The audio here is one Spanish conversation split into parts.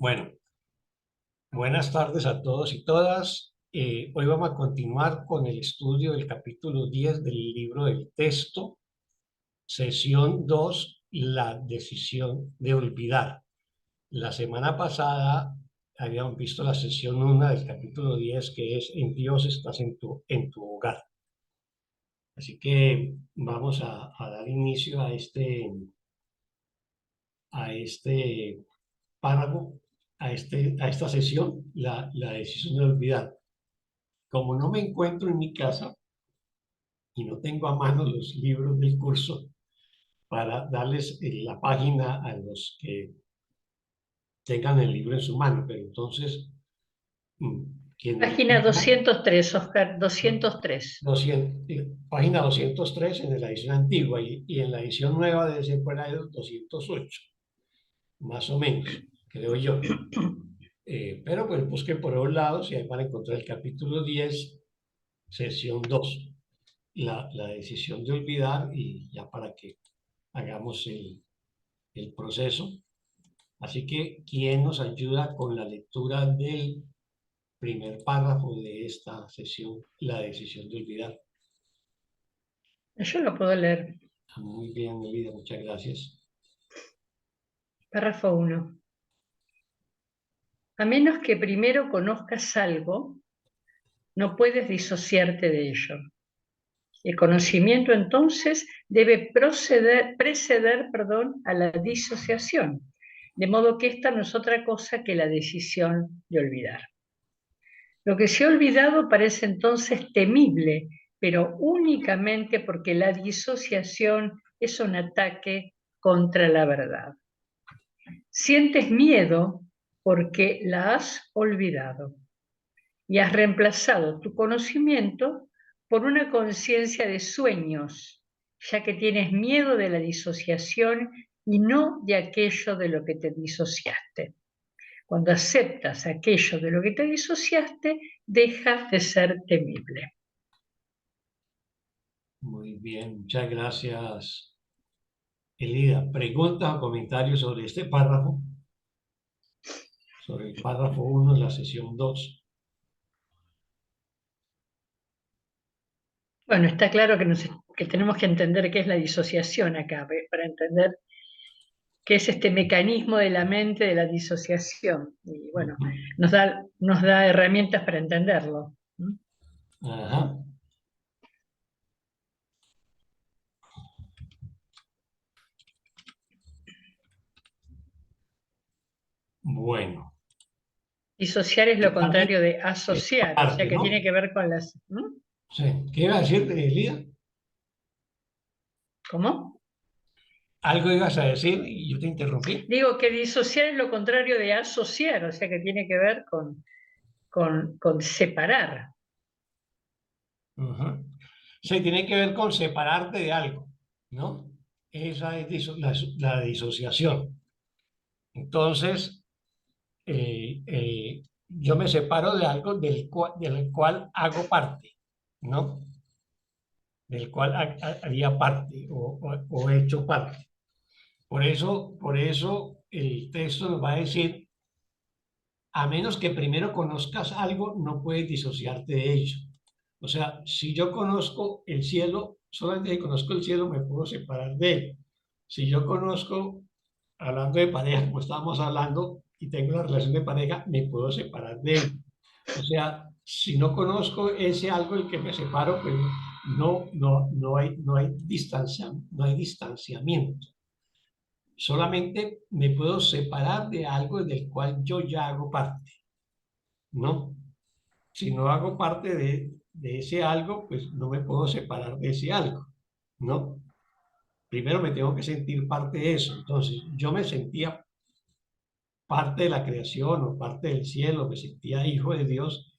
Bueno, buenas tardes a todos y todas. Hoy vamos a continuar con el estudio del capítulo 10 del libro del texto, sesión 2, la decisión de olvidar. La semana pasada habíamos visto la sesión 1 del capítulo 10, que es En Dios estás en tu hogar. Así que vamos a dar inicio a este párrafo, a esta sesión, la decisión de olvidar. Como no me encuentro en mi casa y no tengo a mano los libros del curso para darles la página a los que tengan el libro en su mano, pero entonces mm, quienes lo Página tengan, 203, Oscar, 203. 200, página 203 en la edición antigua y en la edición nueva debe ser por ahí 208, más o menos, creo yo. Pero pues busquen por los lados y ahí van a encontrar el capítulo 10, sesión 2, la decisión de olvidar, y ya para que hagamos el proceso. Así que, ¿quién nos ayuda con la lectura del primer párrafo de esta sesión, la decisión de olvidar? Yo lo puedo leer. Muy bien, Melida, muchas gracias. Párrafo 1. A menos que primero conozcas algo, no puedes disociarte de ello. El conocimiento entonces debe preceder a la disociación, de modo que esta no es otra cosa que la decisión de olvidar. Lo que se ha olvidado parece entonces temible, pero únicamente porque la disociación es un ataque contra la verdad. Sientes miedo porque la has olvidado y has reemplazado tu conocimiento por una conciencia de sueños, ya que tienes miedo de la disociación y no de aquello de lo que te disociaste. Cuando aceptas aquello de lo que te disociaste, deja de ser temible. Muy bien, muchas gracias, Elida. ¿Preguntas o comentarios sobre este párrafo? Sobre el párrafo 1 de la sesión 2. Bueno, está claro que tenemos que entender qué es la disociación acá, para entender qué es este mecanismo de la mente de la disociación. Y bueno, nos da herramientas para entenderlo. Ajá. Bueno. Disociar es lo contrario de asociar, o sea Separarte, que tiene ¿no? que ver con las... Sí. ¿Qué iba a decir, Elida? ¿Cómo? Algo ibas a decir y yo te interrumpí. Digo que disociar es lo contrario de asociar, o sea que tiene que ver con separar. Ujú. Se tiene que ver con separarte de algo, ¿no? Esa es la disociación. Entonces, yo me separo de algo del cual hago parte, ¿no? Del cual haría parte o he hecho parte. Por eso el texto nos va a decir, a menos que primero conozcas algo, no puedes disociarte de ello. O sea, si yo conozco el cielo, solamente si conozco el cielo me puedo separar de él. Si yo conozco, hablando de pareja, como estábamos hablando, y tengo una relación de pareja, me puedo separar de él. O sea, si no conozco ese algo del que me separo, pues no hay distancia, no hay distanciamiento. Solamente me puedo separar de algo del cual yo ya hago parte, ¿no? Si no hago parte de ese algo, pues no me puedo separar de ese algo, ¿no? Primero me tengo que sentir parte de eso. Entonces, yo me sentía parte de la creación o parte del cielo, me sentía hijo de Dios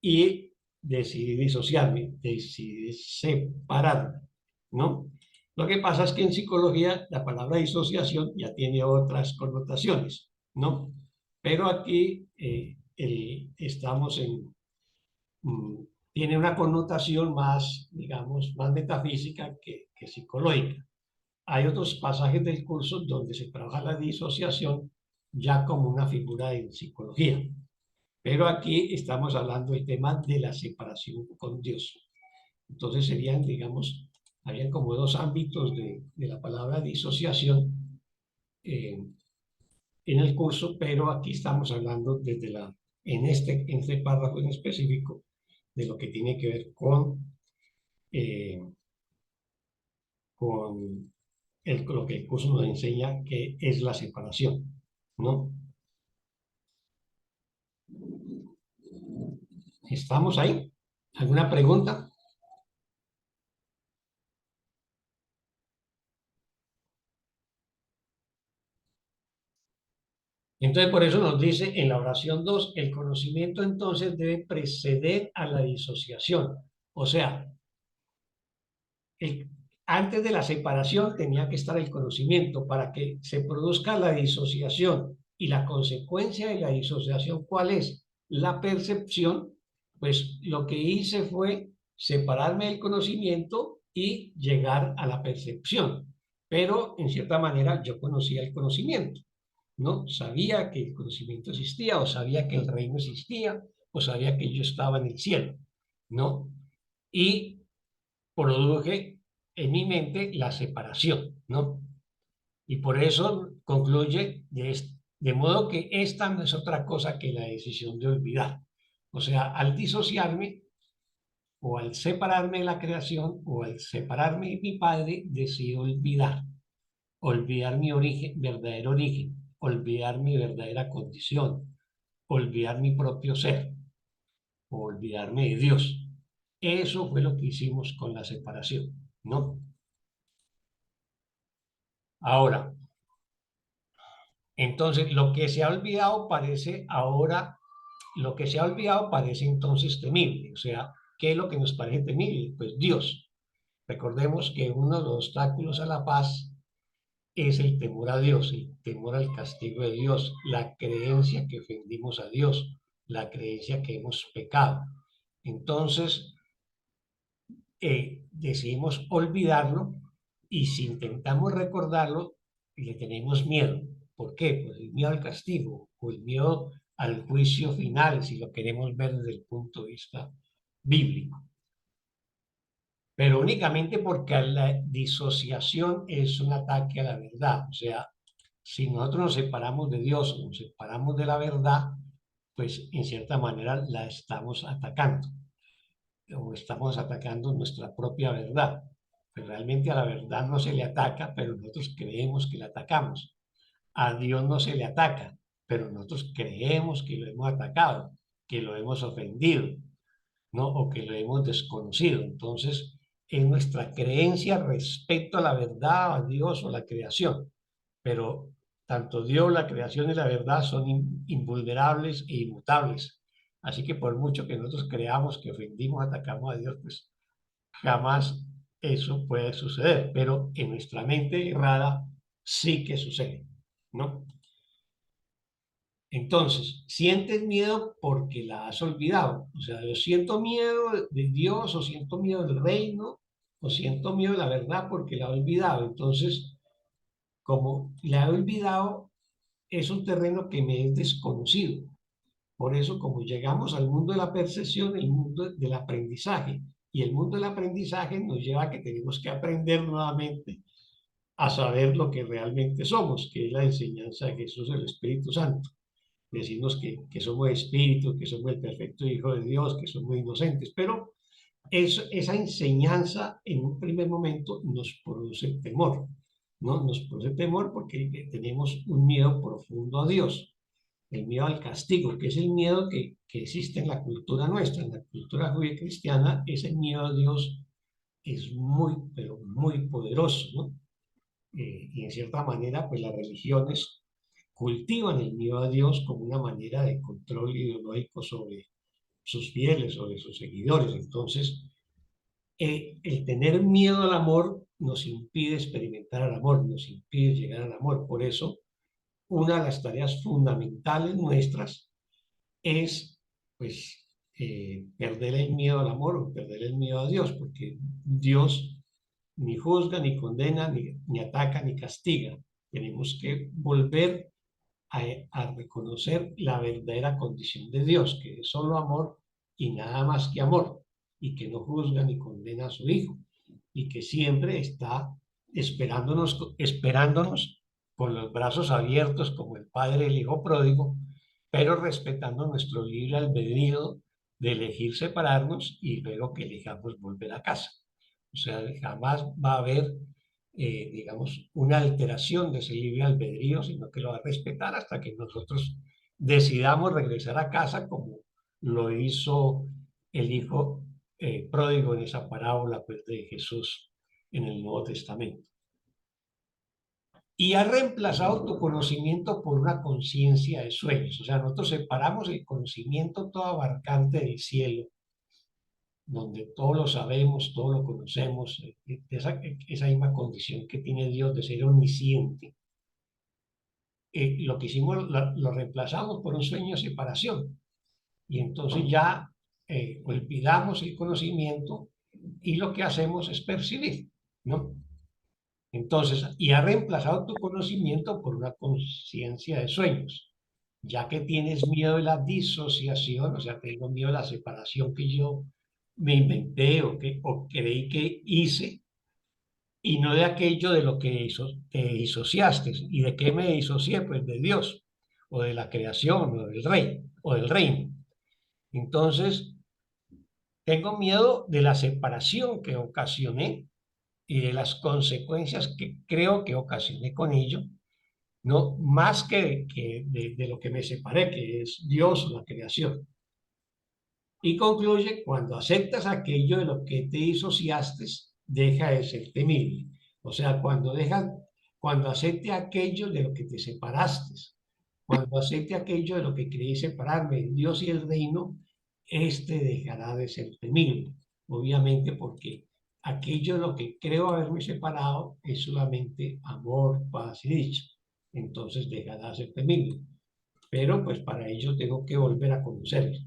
y decidí disociarme, decidí separarme, ¿no? Lo que pasa es que en psicología la palabra disociación ya tiene otras connotaciones, ¿no? Pero aquí estamos mm, tiene una connotación más, digamos, más metafísica que psicológica. Hay otros pasajes del curso donde se trabaja la disociación ya como una figura en psicología. Pero aquí estamos hablando del tema de la separación con Dios. Entonces serían, digamos, habían como dos ámbitos de la palabra disociación en el curso, pero aquí estamos hablando en este párrafo en específico de lo que tiene que ver eh, con lo que el curso nos enseña que es la separación, ¿no? ¿Estamos ahí? ¿Alguna pregunta? Entonces, por eso nos dice en la oración 2, el conocimiento entonces debe preceder a la disociación. O sea, el- antes de la separación tenía que estar el conocimiento para que se produzca la disociación. Y la consecuencia de la disociación, ¿cuál es? La percepción. Pues lo que hice fue separarme del conocimiento y llegar a la percepción. Pero en cierta manera yo conocía el conocimiento, ¿no? Sabía que el conocimiento existía, o sabía que el reino existía, o sabía que yo estaba en el cielo, ¿no? Y produje en mi mente la separación, ¿no? Y por eso concluye de modo que esta no es otra cosa que la decisión de olvidar. O sea, al disociarme o al separarme de la creación o al separarme de mi padre, decido olvidar. Olvidar mi origen, verdadero origen, olvidar mi verdadera condición, olvidar mi propio ser, o olvidarme de Dios. Eso fue lo que hicimos con la separación, ¿no? Ahora, entonces lo que se ha olvidado parece ahora, lo que se ha olvidado parece entonces temible. O sea, ¿qué es lo que nos parece temible? Pues Dios. Recordemos que uno de los obstáculos a la paz es el temor a Dios, el temor al castigo de Dios, la creencia que ofendimos a Dios, la creencia que hemos pecado. Entonces, decidimos olvidarlo y si intentamos recordarlo, le tenemos miedo. ¿Por qué? Pues el miedo al castigo o el miedo al juicio final, si lo queremos ver desde el punto de vista bíblico. Pero únicamente porque la disociación es un ataque a la verdad. O sea, si nosotros nos separamos de Dios o nos separamos de la verdad, pues en cierta manera la estamos atacando o estamos atacando nuestra propia verdad. Pues realmente a la verdad no se le ataca, pero nosotros creemos que la atacamos. A Dios no se le ataca, pero nosotros creemos que lo hemos atacado, que lo hemos ofendido, ¿no? O que lo hemos desconocido. Entonces, es nuestra creencia respecto a la verdad, a Dios o la creación. Pero tanto Dios, la creación y la verdad son invulnerables e inmutables. Así que por mucho que nosotros creamos que ofendimos, atacamos a Dios, pues jamás eso puede suceder. Pero en nuestra mente errada sí que sucede, ¿no? Entonces, sientes miedo porque la has olvidado. O sea, yo siento miedo de Dios o siento miedo del reino o siento miedo de la verdad porque la he olvidado. Entonces, como la he olvidado, es un terreno que me es desconocido. Por eso, como llegamos al mundo de la percepción, el mundo del aprendizaje, y el mundo del aprendizaje nos lleva a que tenemos que aprender nuevamente a saber lo que realmente somos, que es la enseñanza de Jesús, el Espíritu Santo. Decimos que somos espíritus, que somos el perfecto Hijo de Dios, que somos inocentes, pero esa enseñanza en un primer momento nos produce temor, ¿no? Nos produce temor porque tenemos un miedo profundo a Dios, el miedo al castigo, que es el miedo que existe en la cultura nuestra, en la cultura judía cristiana, ese miedo a Dios es muy, pero muy poderoso, ¿no? Y en cierta manera, pues las religiones cultivan el miedo a Dios como una manera de control ideológico sobre sus fieles, sobre sus seguidores. Entonces, el tener miedo al amor nos impide experimentar el amor, nos impide llegar al amor. Por eso, una de las tareas fundamentales nuestras es, pues, perder el miedo al amor o perder el miedo a Dios, porque Dios ni juzga, ni condena, ni ataca, ni castiga. Tenemos que volver a reconocer la verdadera condición de Dios, que es solo amor y nada más que amor, y que no juzga ni condena a su Hijo, y que siempre está esperándonos con los brazos abiertos como el Padre del Hijo pródigo, pero respetando nuestro libre albedrío de elegir separarnos y luego que elijamos volver a casa. O sea, jamás va a haber, digamos, una alteración de ese libre albedrío, sino que lo va a respetar hasta que nosotros decidamos regresar a casa como lo hizo el Hijo pródigo en esa parábola pues, de Jesús en el Nuevo Testamento. Y ha reemplazado tu conocimiento por una conciencia de sueños. O sea, nosotros separamos el conocimiento todo abarcante del cielo, donde todo lo sabemos, todo lo conocemos, esa misma condición que tiene Dios de ser omnisciente. Lo que hicimos, lo reemplazamos por un sueño de separación. Y entonces ya olvidamos el conocimiento y lo que hacemos es percibir, ¿no? Entonces, y ha reemplazado tu conocimiento por una conciencia de sueños, ya que tienes miedo de la disociación, o sea, tengo miedo de la separación que yo me inventé o creí que hice, y no de aquello de lo que te disociaste. ¿Y de qué me disocié? Pues de Dios, o de la creación, o del rey, o del reino. Entonces, tengo miedo de la separación que ocasioné y de las consecuencias que creo que ocasioné con ello, no más que de lo que me separé, que es Dios o la creación. Y concluye, cuando aceptas aquello de lo que te disociaste, deja de ser temible. O sea, cuando acepte aquello de lo que te separaste, cuando acepte aquello de lo que creí separarme, Dios y el reino, este dejará de ser temible. Obviamente porque aquello de lo que creo haberme separado es solamente amor, paz y dicha. Entonces dejará de ser temible. Pero pues para ello tengo que volver a conocerlo.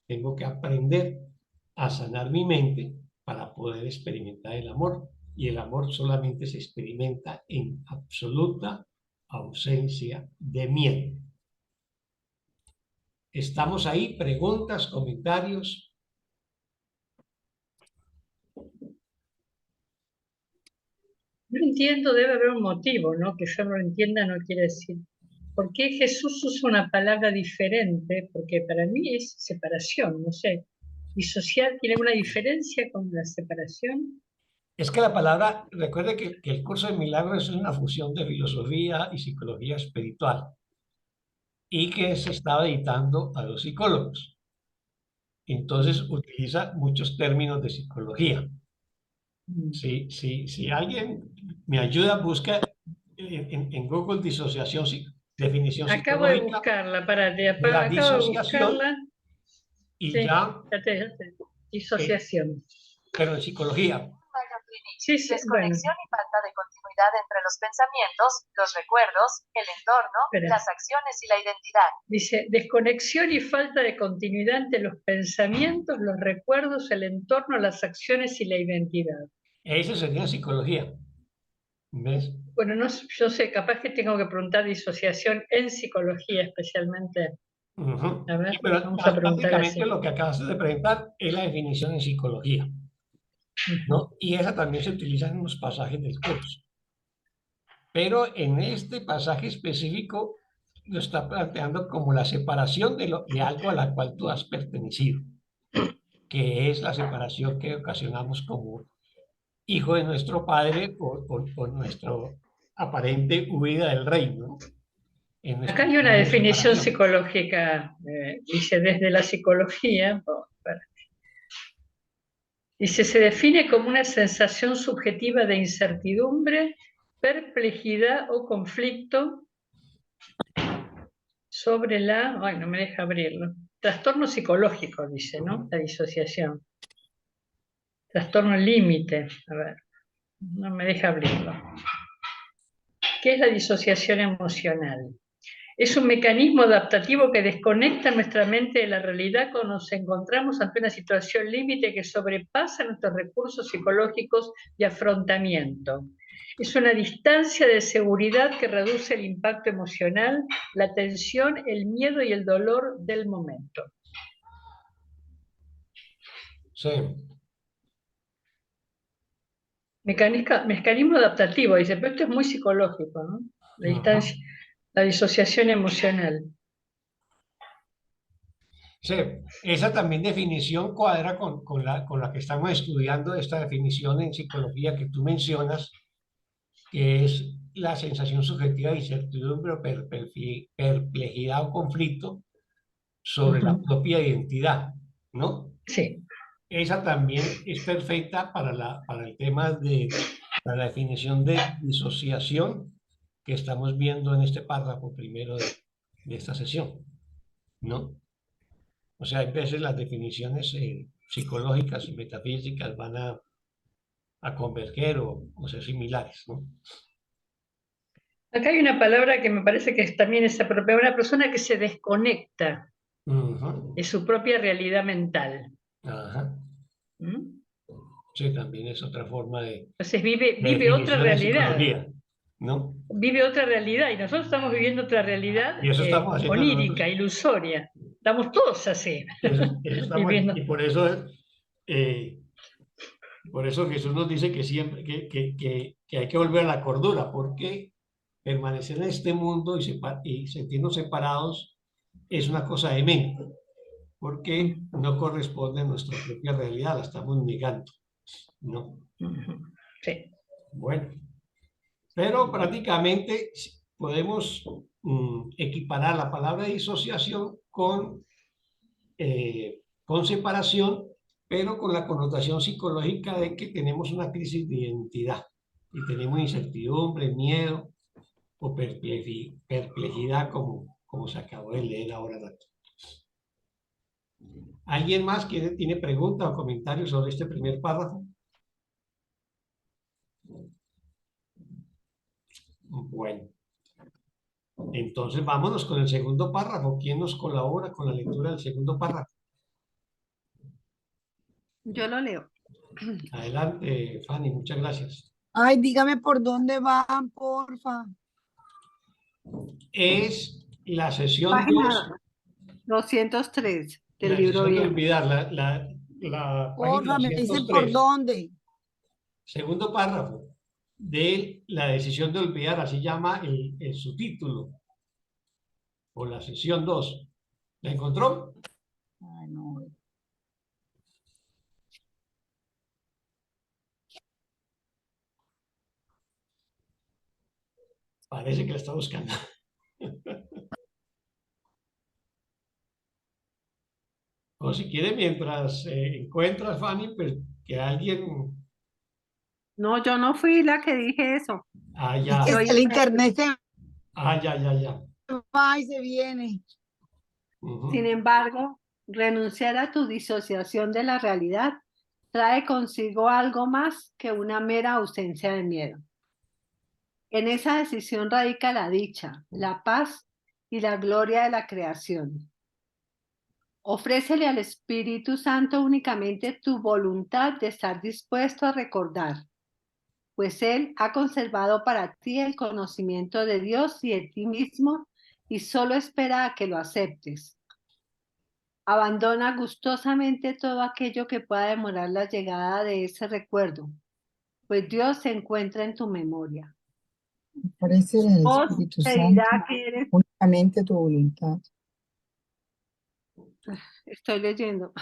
Tengo que aprender a sanar mi mente para poder experimentar el amor. Y el amor solamente se experimenta en absoluta ausencia de miedo. ¿Estamos ahí? ¿Preguntas, comentarios? No entiendo, debe haber un motivo, ¿no? Que yo no lo entienda no quiere decir. ¿Por qué Jesús usa una palabra diferente? Porque para mí es separación, no sé. ¿Disociar tiene una diferencia con la separación? Es que la palabra, recuerde que el curso de milagros es una fusión de filosofía y psicología espiritual y que se estaba editando a los psicólogos. Entonces utiliza muchos términos de psicología. Si alguien me ayuda, busca en Google disociación, definición Acabo de psicológica buscarla, de la acabo de disociación buscarla. y Sí, ya, ya te. Disociación. pero en psicología. Sí, sí, Desconexión y falta de continuidad entre los pensamientos, los recuerdos, el entorno, las acciones y la identidad. Dice, desconexión y falta de continuidad entre los pensamientos, los recuerdos, el entorno, las acciones y la identidad. Eso sería psicología. ¿Ves? Bueno, no, yo sé, capaz que tengo que preguntar disociación en psicología especialmente. A ver, Pero vamos a preguntar básicamente así. lo que acabas de presentar es la definición en psicología, ¿no? Y esa también se utiliza en unos pasajes del curso. Pero en este pasaje específico lo está planteando como la separación de algo a la cual tú has pertenecido, que es la separación que ocasionamos como hijo de nuestro padre o nuestro aparente huida del reino. Acá hay una definición psicológica, dice desde la psicología, dice, se define como una sensación subjetiva de incertidumbre, perplejidad o conflicto sobre ay, no me deja abrirlo, trastorno psicológico, dice, ¿no? La disociación. Trastorno límite, a ver, no me deja abrirlo. ¿Qué es la disociación emocional? Es un mecanismo adaptativo que desconecta nuestra mente de la realidad cuando nos encontramos ante una situación límite que sobrepasa nuestros recursos psicológicos de afrontamiento. Es una distancia de seguridad que reduce el impacto emocional, la tensión, el miedo y el dolor del momento. Sí. Mecanismo adaptativo, dice, pero esto es muy psicológico, ¿no? La distancia, la disociación emocional. Sí, esa también definición cuadra con la que estamos estudiando, esta definición en psicología que tú mencionas, que es la sensación subjetiva de incertidumbre, perplejidad o conflicto sobre la propia identidad, ¿no? Sí. Esa también es perfecta para el tema para la definición de disociación que estamos viendo en este párrafo primero de esta sesión, ¿no? O sea, hay veces las definiciones psicológicas y metafísicas van a converger o ser similares, ¿no? Acá hay una palabra que me parece que también es apropiada, una persona que se desconecta de su propia realidad mental. Ajá. ¿Mm? Sí, también es otra forma Entonces vive otra definición en realidad. psicología, ¿no? Vive otra realidad y nosotros estamos viviendo otra realidad Y eso estamos haciendo onírica, nosotros. ilusoria. Estamos todos así. Eso estamos, viviendo. y por eso Jesús nos dice que siempre que hay que volver a la cordura, porque permanecer en este mundo y sentirnos separados es una cosa de mente, porque no corresponde a nuestra propia realidad, la estamos negando, ¿no? Sí. Bueno, pero prácticamente podemos equiparar la palabra disociación con separación, pero con la connotación psicológica de que tenemos una crisis de identidad y tenemos incertidumbre, miedo o perplejidad, como se acabó de leer ahora. ¿Alguien más tiene preguntas o comentarios sobre este primer párrafo? Bueno, entonces vámonos con el segundo párrafo. ¿Quién nos colabora con la lectura del segundo párrafo? Yo lo leo. Adelante, Fanny, muchas gracias. Ay, dígame por dónde van, porfa. Es la sesión Página 2, 203 del la libro decisión de viejo. olvidar, la página Porfa, me dice por 203, dónde. segundo párrafo de la decisión de olvidar, así llama el subtítulo, o la sesión 2. ¿La encontró? Ay, no. Parece que la está buscando. O si quiere, mientras encuentras, Fanny, pues que alguien... No, yo no fui la que dije eso. Ah, Es ya. que Soy el internet se Ah, ya. va y se viene. Sin embargo, renunciar a tu disociación de la realidad trae consigo algo más que una mera ausencia de miedo. En esa decisión radica la dicha, la paz y la gloria de la creación. Ofrécele al Espíritu Santo únicamente tu voluntad de estar dispuesto a recordar, pues Él ha conservado para ti el conocimiento de Dios y de ti mismo y solo espera a que lo aceptes. Abandona gustosamente todo aquello que pueda demorar la llegada de ese recuerdo, pues Dios se encuentra en tu memoria. Ofrece al Dios Espíritu te Santo dirá que eres... únicamente tu voluntad. Estoy leyendo.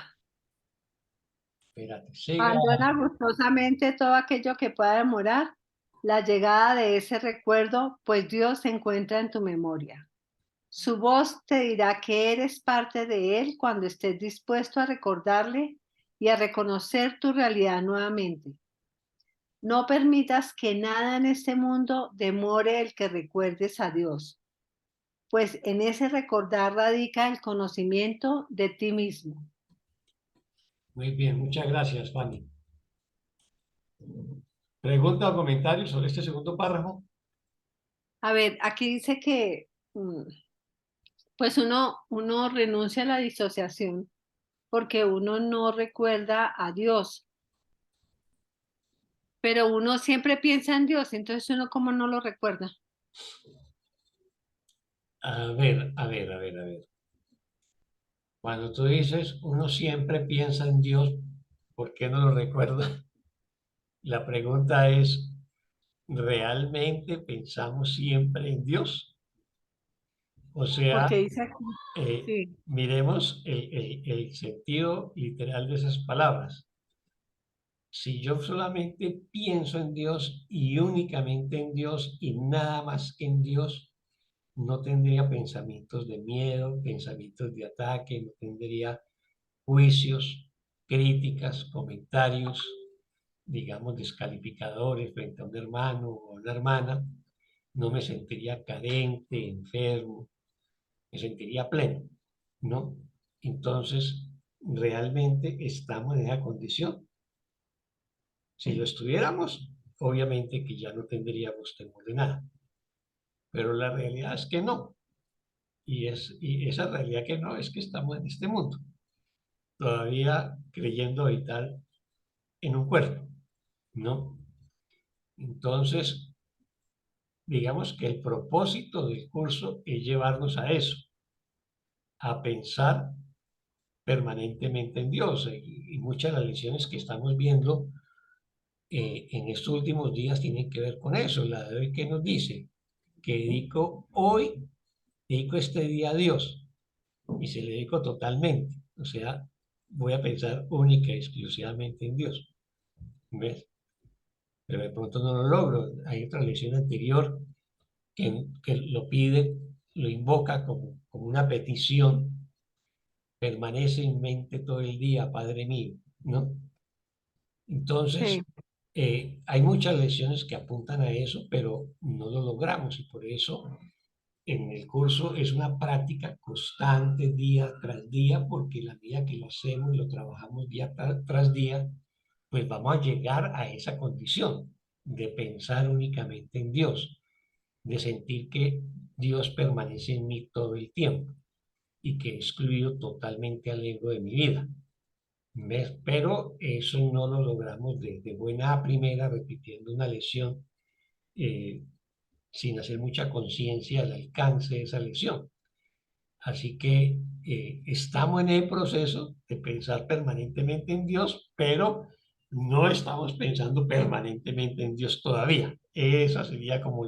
Espérate, siga. Abandona gustosamente todo aquello que pueda demorar la llegada de ese recuerdo, pues Dios se encuentra en tu memoria. Su voz te dirá que eres parte de Él cuando estés dispuesto a recordarle y a reconocer tu realidad nuevamente. No permitas que nada en este mundo demore el que recuerdes a Dios, pues en ese recordar radica el conocimiento de ti mismo. Muy bien, muchas gracias, Fanny. ¿Pregunta o comentario sobre este segundo párrafo? A ver, aquí dice que pues uno renuncia a la disociación porque uno no recuerda a Dios. pero uno siempre piensa en Dios, entonces uno como no lo recuerda. A ver, a ver, a ver, a ver. Cuando tú dices, uno siempre piensa en Dios, ¿por qué no lo recuerda? La pregunta es, ¿realmente pensamos siempre en Dios? O sea, Porque dice aquí, sí, miremos el sentido literal de esas palabras. Si yo solamente pienso en Dios y únicamente en Dios y nada más que en Dios, no tendría pensamientos de miedo, pensamientos de ataque, no tendría juicios, críticas, comentarios, digamos, descalificadores frente a un hermano o una hermana, no me sentiría carente, enfermo, me sentiría pleno, ¿no? Entonces, realmente estamos en esa condición. Si lo estuviéramos, obviamente que ya no tendríamos temor de nada, pero la realidad es que no. Y esa realidad que no es que estamos en este mundo, todavía creyendo habitar en un cuerpo, ¿no? Entonces, digamos que el propósito del curso es llevarnos a eso, a pensar permanentemente en Dios. Y muchas de las lecciones que estamos viendo en estos últimos días tienen que ver con eso. La de hoy que nos dice que dedico este día a Dios y se le dedico totalmente. O sea, voy a pensar única y exclusivamente en Dios. ¿Ves? Pero de pronto no lo logro. Hay otra lección anterior que lo pide, lo invoca como una petición, permanece en mente todo el día, Padre mío, ¿no? Entonces, sí. hay muchas lecciones que apuntan a eso, pero no lo logramos y por eso en el curso es una práctica constante día tras día, porque la medida que lo hacemos y lo trabajamos día tras día, pues vamos a llegar a esa condición de pensar únicamente en Dios, de sentir que Dios permanece en mí todo el tiempo y que he excluido totalmente al ego de mi vida. ¿Ves? Pero eso no lo logramos de buena a primera, repitiendo una lección, eh, sin hacer mucha conciencia del alcance de esa lección. Así que estamos en el proceso de pensar permanentemente en Dios, pero no estamos pensando permanentemente en Dios todavía. Esa sería como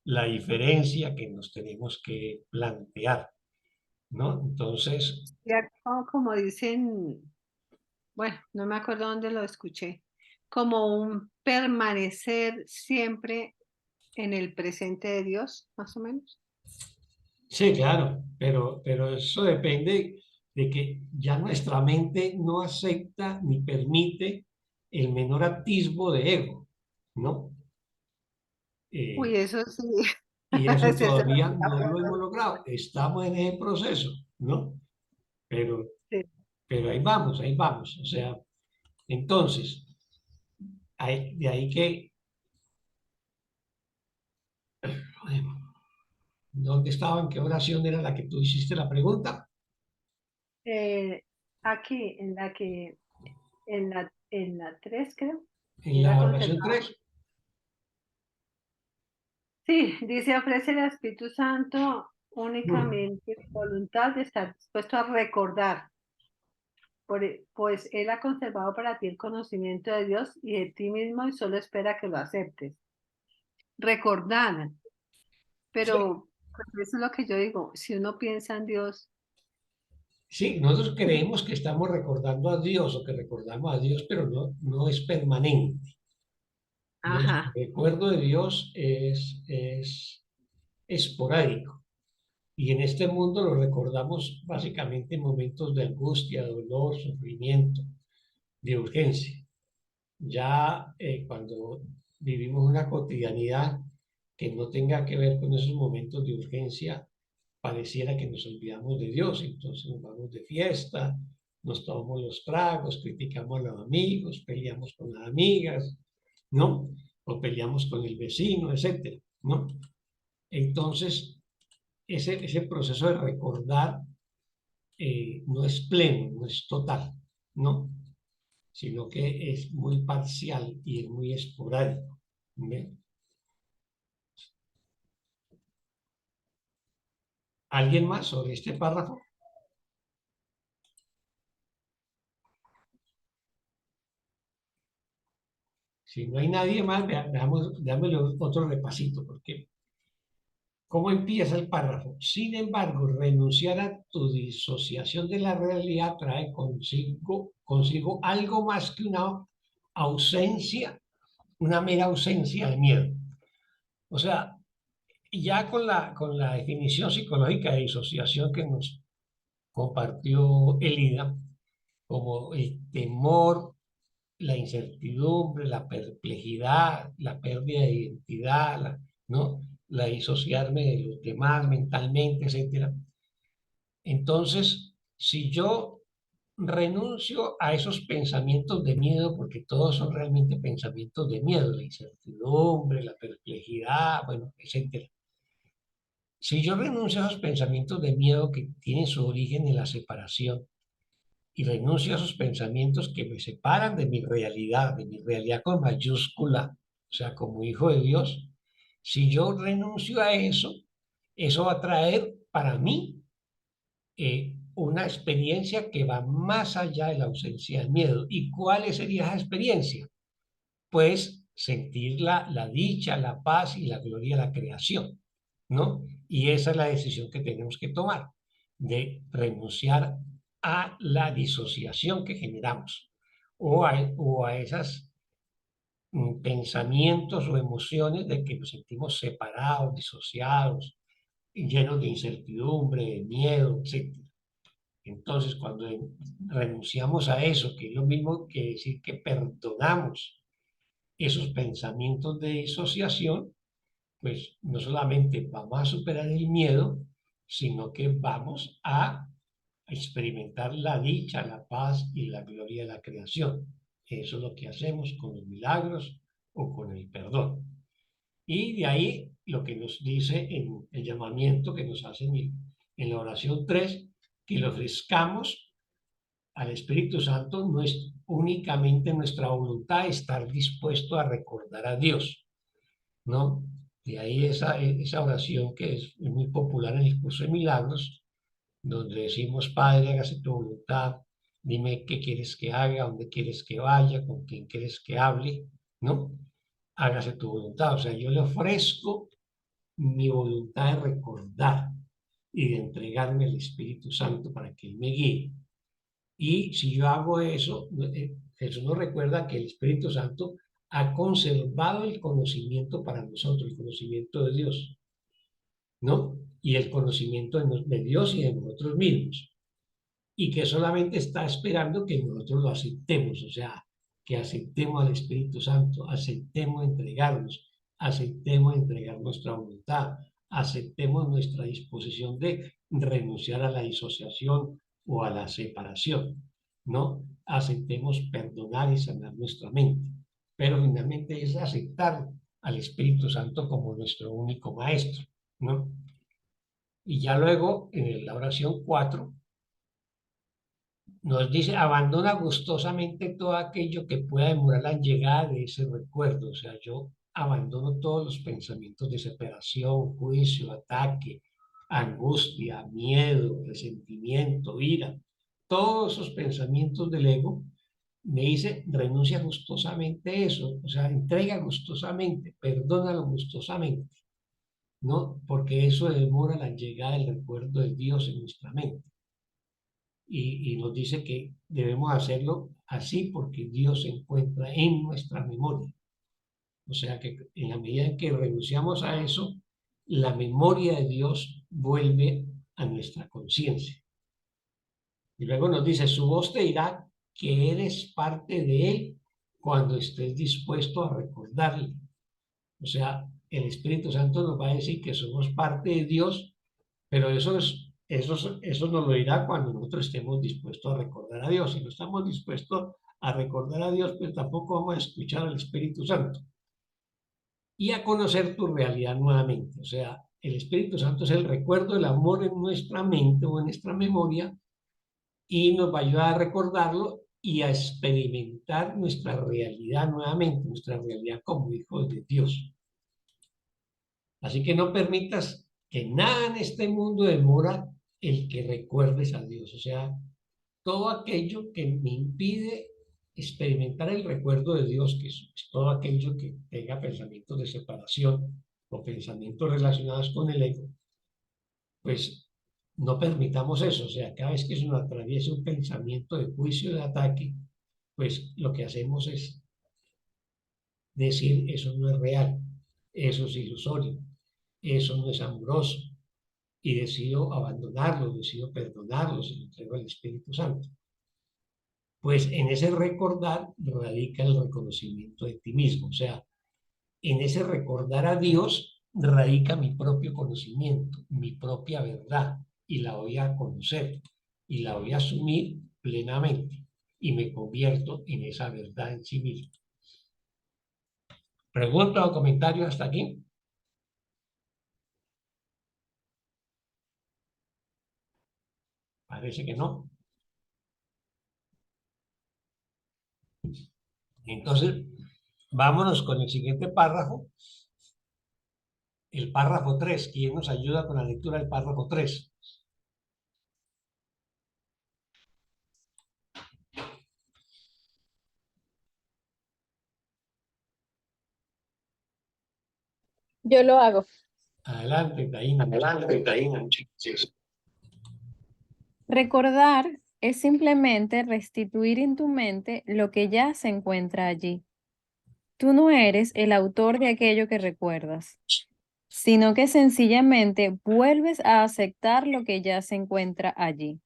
la diferencia que nos tenemos que plantear, ¿no? Entonces, Ya como dicen, bueno, no me acuerdo dónde lo escuché, como un permanecer siempre en el presente de Dios, más o menos. sí, claro, pero eso depende de que ya nuestra mente no acepta ni permite el menor atisbo de ego, ¿no? Uy, Eh, eso sí, y eso sí, eso todavía está no lo hemos fuerte. logrado. Estamos en ese proceso, ¿no? Pero, Sí. pero ahí vamos, ahí vamos. O sea, entonces, de ahí que, ¿dónde estaba? ¿En qué oración era la que tú hiciste la pregunta? Eh, aquí, en la 3 creo, En era la oración conservado. 3. Sí, dice, ofrece el Espíritu Santo Mm. únicamente voluntad de estar dispuesto a recordar, pues Él ha conservado para ti el conocimiento de Dios y de ti mismo y solo espera que lo aceptes. Recordar, Sí, pero pues, eso es lo que yo digo, si uno piensa en Dios, sí, nosotros creemos que estamos recordando a Dios o que recordamos a Dios, pero no, no es permanente. Nuestro ajá, recuerdo de Dios es esporádico. Y en este mundo lo recordamos básicamente en momentos de angustia, dolor, sufrimiento, de urgencia. Ya cuando vivimos una cotidianidad que no tenga que ver con esos momentos de urgencia, pareciera que nos olvidamos de Dios. Entonces nos vamos de fiesta, nos tomamos los tragos, criticamos a los amigos, peleamos con las amigas, ¿no? O peleamos con el vecino, etcétera, ¿no? Entonces, ese proceso de recordar no es pleno, no es total, ¿no? sino que es muy parcial y es muy esporádico. ¿Ve? ¿Alguien más sobre este párrafo? Si no hay nadie más, veámosle otro repasito, porque ¿cómo empieza el párrafo? Sin embargo, renunciar a tu disociación de la realidad trae consigo algo más que una ausencia, una mera ausencia de miedo. O sea, ya con la definición psicológica de disociación que nos compartió Elida, como el temor, la incertidumbre, la perplejidad, la pérdida de identidad, ¿no? La disociarme de los demás mentalmente, etc. Entonces, si yo renuncio a esos pensamientos de miedo, porque todos son realmente pensamientos de miedo, la incertidumbre, la perplejidad, bueno, etc. Si yo renuncio a esos pensamientos de miedo que tienen su origen en la separación, y renuncio a esos pensamientos que me separan de mi realidad con mayúscula, o sea, como hijo de Dios, si yo renuncio a eso, eso va a traer para mí una experiencia que va más allá de la ausencia del miedo. ¿Y cuál sería esa experiencia? Pues sentir la dicha, la paz y la gloria de la creación, ¿no? Y esa es la decisión que tenemos que tomar, de renunciar a la disociación que generamos o a esos pensamientos o emociones de que nos sentimos separados, disociados, llenos de incertidumbre, de miedo, etc. Entonces, cuando renunciamos a eso, que es lo mismo que decir que perdonamos esos pensamientos de disociación, pues no solamente vamos a superar el miedo, sino que vamos a experimentar la dicha, la paz y la gloria de la creación. Eso es lo que hacemos con los milagros o con el perdón. Y de ahí lo que nos dice en el llamamiento que nos hace en la oración 3, que le ofrezcamos al Espíritu Santo no es únicamente nuestra voluntad estar dispuesto a recordar a Dios, ¿no? De ahí esa oración que es muy popular en el curso de milagros, donde decimos, Padre, hágase tu voluntad, dime qué quieres que haga, dónde quieres que vaya, con quién quieres que hable, ¿no? Hágase tu voluntad. O sea, yo le ofrezco mi voluntad de recordar y de entregarme al Espíritu Santo para que Él me guíe. Y si yo hago eso, Jesús nos recuerda que el Espíritu Santo ha conservado el conocimiento para nosotros, el conocimiento de Dios, ¿no? Y el conocimiento de Dios y de nosotros mismos. Y que solamente está esperando que nosotros lo aceptemos, o sea, que aceptemos al Espíritu Santo, aceptemos aceptemos entregar nuestra voluntad, aceptemos nuestra disposición de renunciar a la disociación o a la separación, ¿no? Aceptemos perdonar y sanar nuestra mente. Pero finalmente es aceptar al Espíritu Santo como nuestro único maestro, ¿no? Y ya luego, en la oración 4, nos dice, abandona gustosamente todo aquello que pueda demorar la llegada de ese recuerdo. O sea, yo abandono todos los pensamientos de separación, juicio, ataque, angustia, miedo, resentimiento, ira. Todos esos pensamientos del ego, me dice, renuncia gustosamente a eso. O sea, entrega gustosamente, perdónalo gustosamente, ¿no? Porque eso demora la llegada del recuerdo de Dios en nuestra mente. Y nos dice que debemos hacerlo así porque Dios se encuentra en nuestra memoria. O sea que en la medida en que renunciamos a eso, la memoria de Dios vuelve a nuestra conciencia. Y luego nos dice, su voz te dirá que eres parte de Él cuando estés dispuesto a recordarle. O sea, el Espíritu Santo nos va a decir que somos parte de Dios, pero eso nos lo dirá cuando nosotros estemos dispuestos a recordar a Dios. Si no estamos dispuestos a recordar a Dios, pues tampoco vamos a escuchar al Espíritu Santo. Y a conocer tu realidad nuevamente. O sea, el Espíritu Santo es el recuerdo del amor en nuestra mente o en nuestra memoria y nos va a ayudar a recordarlo y a experimentar nuestra realidad nuevamente, nuestra realidad como hijos de Dios. Así que no permitas que nada en este mundo demora el que recuerdes a Dios. O sea, todo aquello que me impide experimentar el recuerdo de Dios, que es todo aquello que tenga pensamientos de separación o pensamientos relacionados con el ego, pues no permitamos eso. O sea, cada vez que se nos atraviesa un pensamiento de juicio, de ataque, pues lo que hacemos es decir, eso no es real, eso es ilusorio, eso no es amoroso, y decido abandonarlo, decido perdonarlo, se lo entrego al Espíritu Santo. Pues en ese recordar radica el reconocimiento de ti mismo, o sea, en ese recordar a Dios radica mi propio conocimiento, mi propia verdad, y la voy a conocer, y la voy a asumir plenamente, y me convierto en esa verdad en sí mismo. ¿Preguntas o comentarios hasta aquí? Parece que no. Entonces, vámonos con el siguiente párrafo, el párrafo 3. ¿Quién nos ayuda con la lectura del párrafo 3? Yo lo hago. Adelante, Taina. Adelante, Taina. Recordar es simplemente restituir en tu mente lo que ya se encuentra allí. Tú no eres el autor de aquello que recuerdas, sino que sencillamente vuelves a aceptar lo que ya se encuentra allí,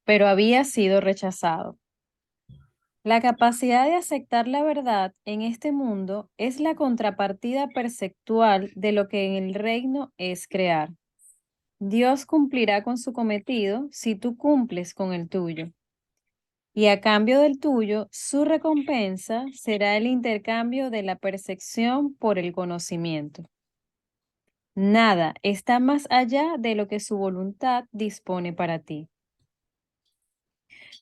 pero había sido rechazado. La capacidad de aceptar la verdad en este mundo es la contrapartida perceptual de lo que en el reino es crear. Dios cumplirá con su cometido si tú cumples con el tuyo. Y a cambio del tuyo, su recompensa será el intercambio de la percepción por el conocimiento. Nada está más allá de lo que su voluntad dispone para ti.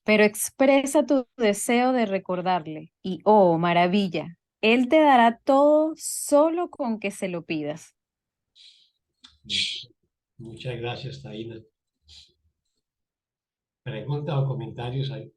Pero expresa tu deseo de recordarle y, oh, maravilla, Él te dará todo solo con que se lo pidas. Muchas gracias, Taina. ¿Preguntas o comentarios ahí?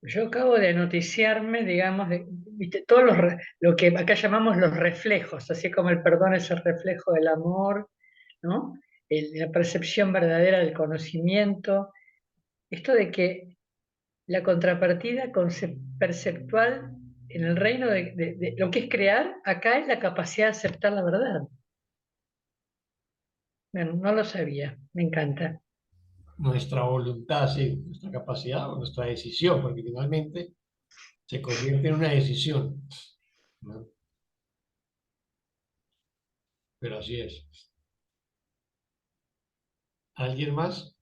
Yo acabo de noticiarme, digamos, ¿viste? Todos lo que acá llamamos los reflejos, así como el perdón es el reflejo del amor, ¿no? La percepción verdadera del conocimiento. Esto de que la contrapartida perceptual en el reino de lo que es crear, acá es la capacidad de aceptar la verdad. Bueno, no lo sabía, me encanta. Nuestra voluntad, sí, nuestra capacidad o nuestra decisión, porque finalmente se convierte en una decisión, ¿no? Pero así es. ¿Alguien más?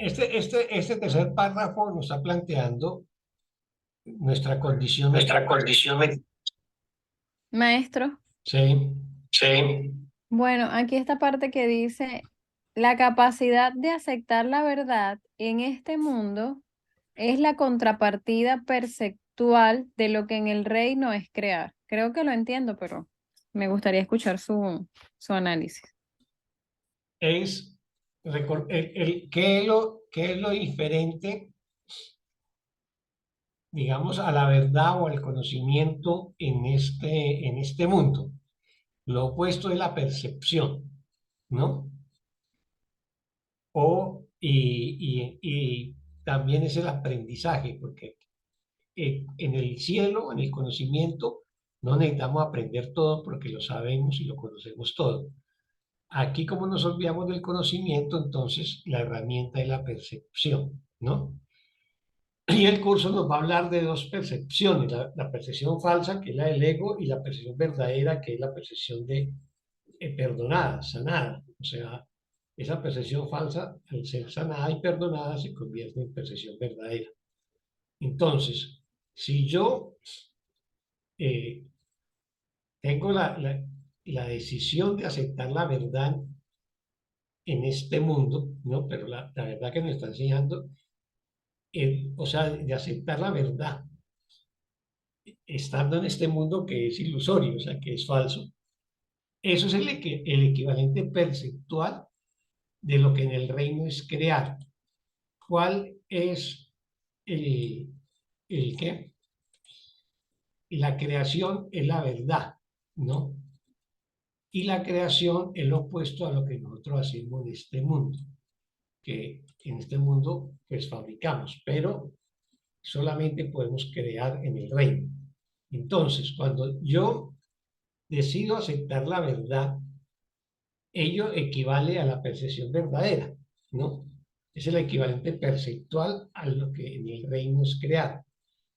Este tercer párrafo nos está planteando nuestra condición. Nuestra condición. Maestro. Sí. Sí. Bueno, aquí esta parte que dice, la capacidad de aceptar la verdad en este mundo es la contrapartida perceptual de lo que en el reino es crear. Creo que lo entiendo, pero me gustaría escuchar su análisis. Es ¿qué es lo diferente, digamos, a la verdad o al conocimiento en este mundo? Lo opuesto es la percepción, ¿no? Y también es el aprendizaje, porque en el cielo, en el conocimiento, no necesitamos aprender todo porque lo sabemos y lo conocemos todo. Aquí, como nos olvidamos del conocimiento, entonces la herramienta es la percepción, ¿no? Y el curso nos va a hablar de dos percepciones, la percepción falsa, que es la del ego, y la percepción verdadera, que es la percepción de perdonada, sanada. O sea, esa percepción falsa, al ser sanada y perdonada, se convierte en percepción verdadera. Entonces, si yo tengo la decisión de aceptar la verdad en este mundo, ¿no? Pero la verdad que nos está enseñando, o sea, de aceptar la verdad, estando en este mundo que es ilusorio, o sea, que es falso. Eso es el equivalente perceptual de lo que en el reino es crear. ¿Cuál es el qué? La creación es la verdad, ¿no? Y la creación es lo opuesto a lo que nosotros hacemos en este mundo, que en este mundo pues fabricamos, pero solamente podemos crear en el reino. Entonces, cuando yo decido aceptar la verdad, ello equivale a la percepción verdadera, ¿no? Es el equivalente perceptual a lo que en el reino es crear.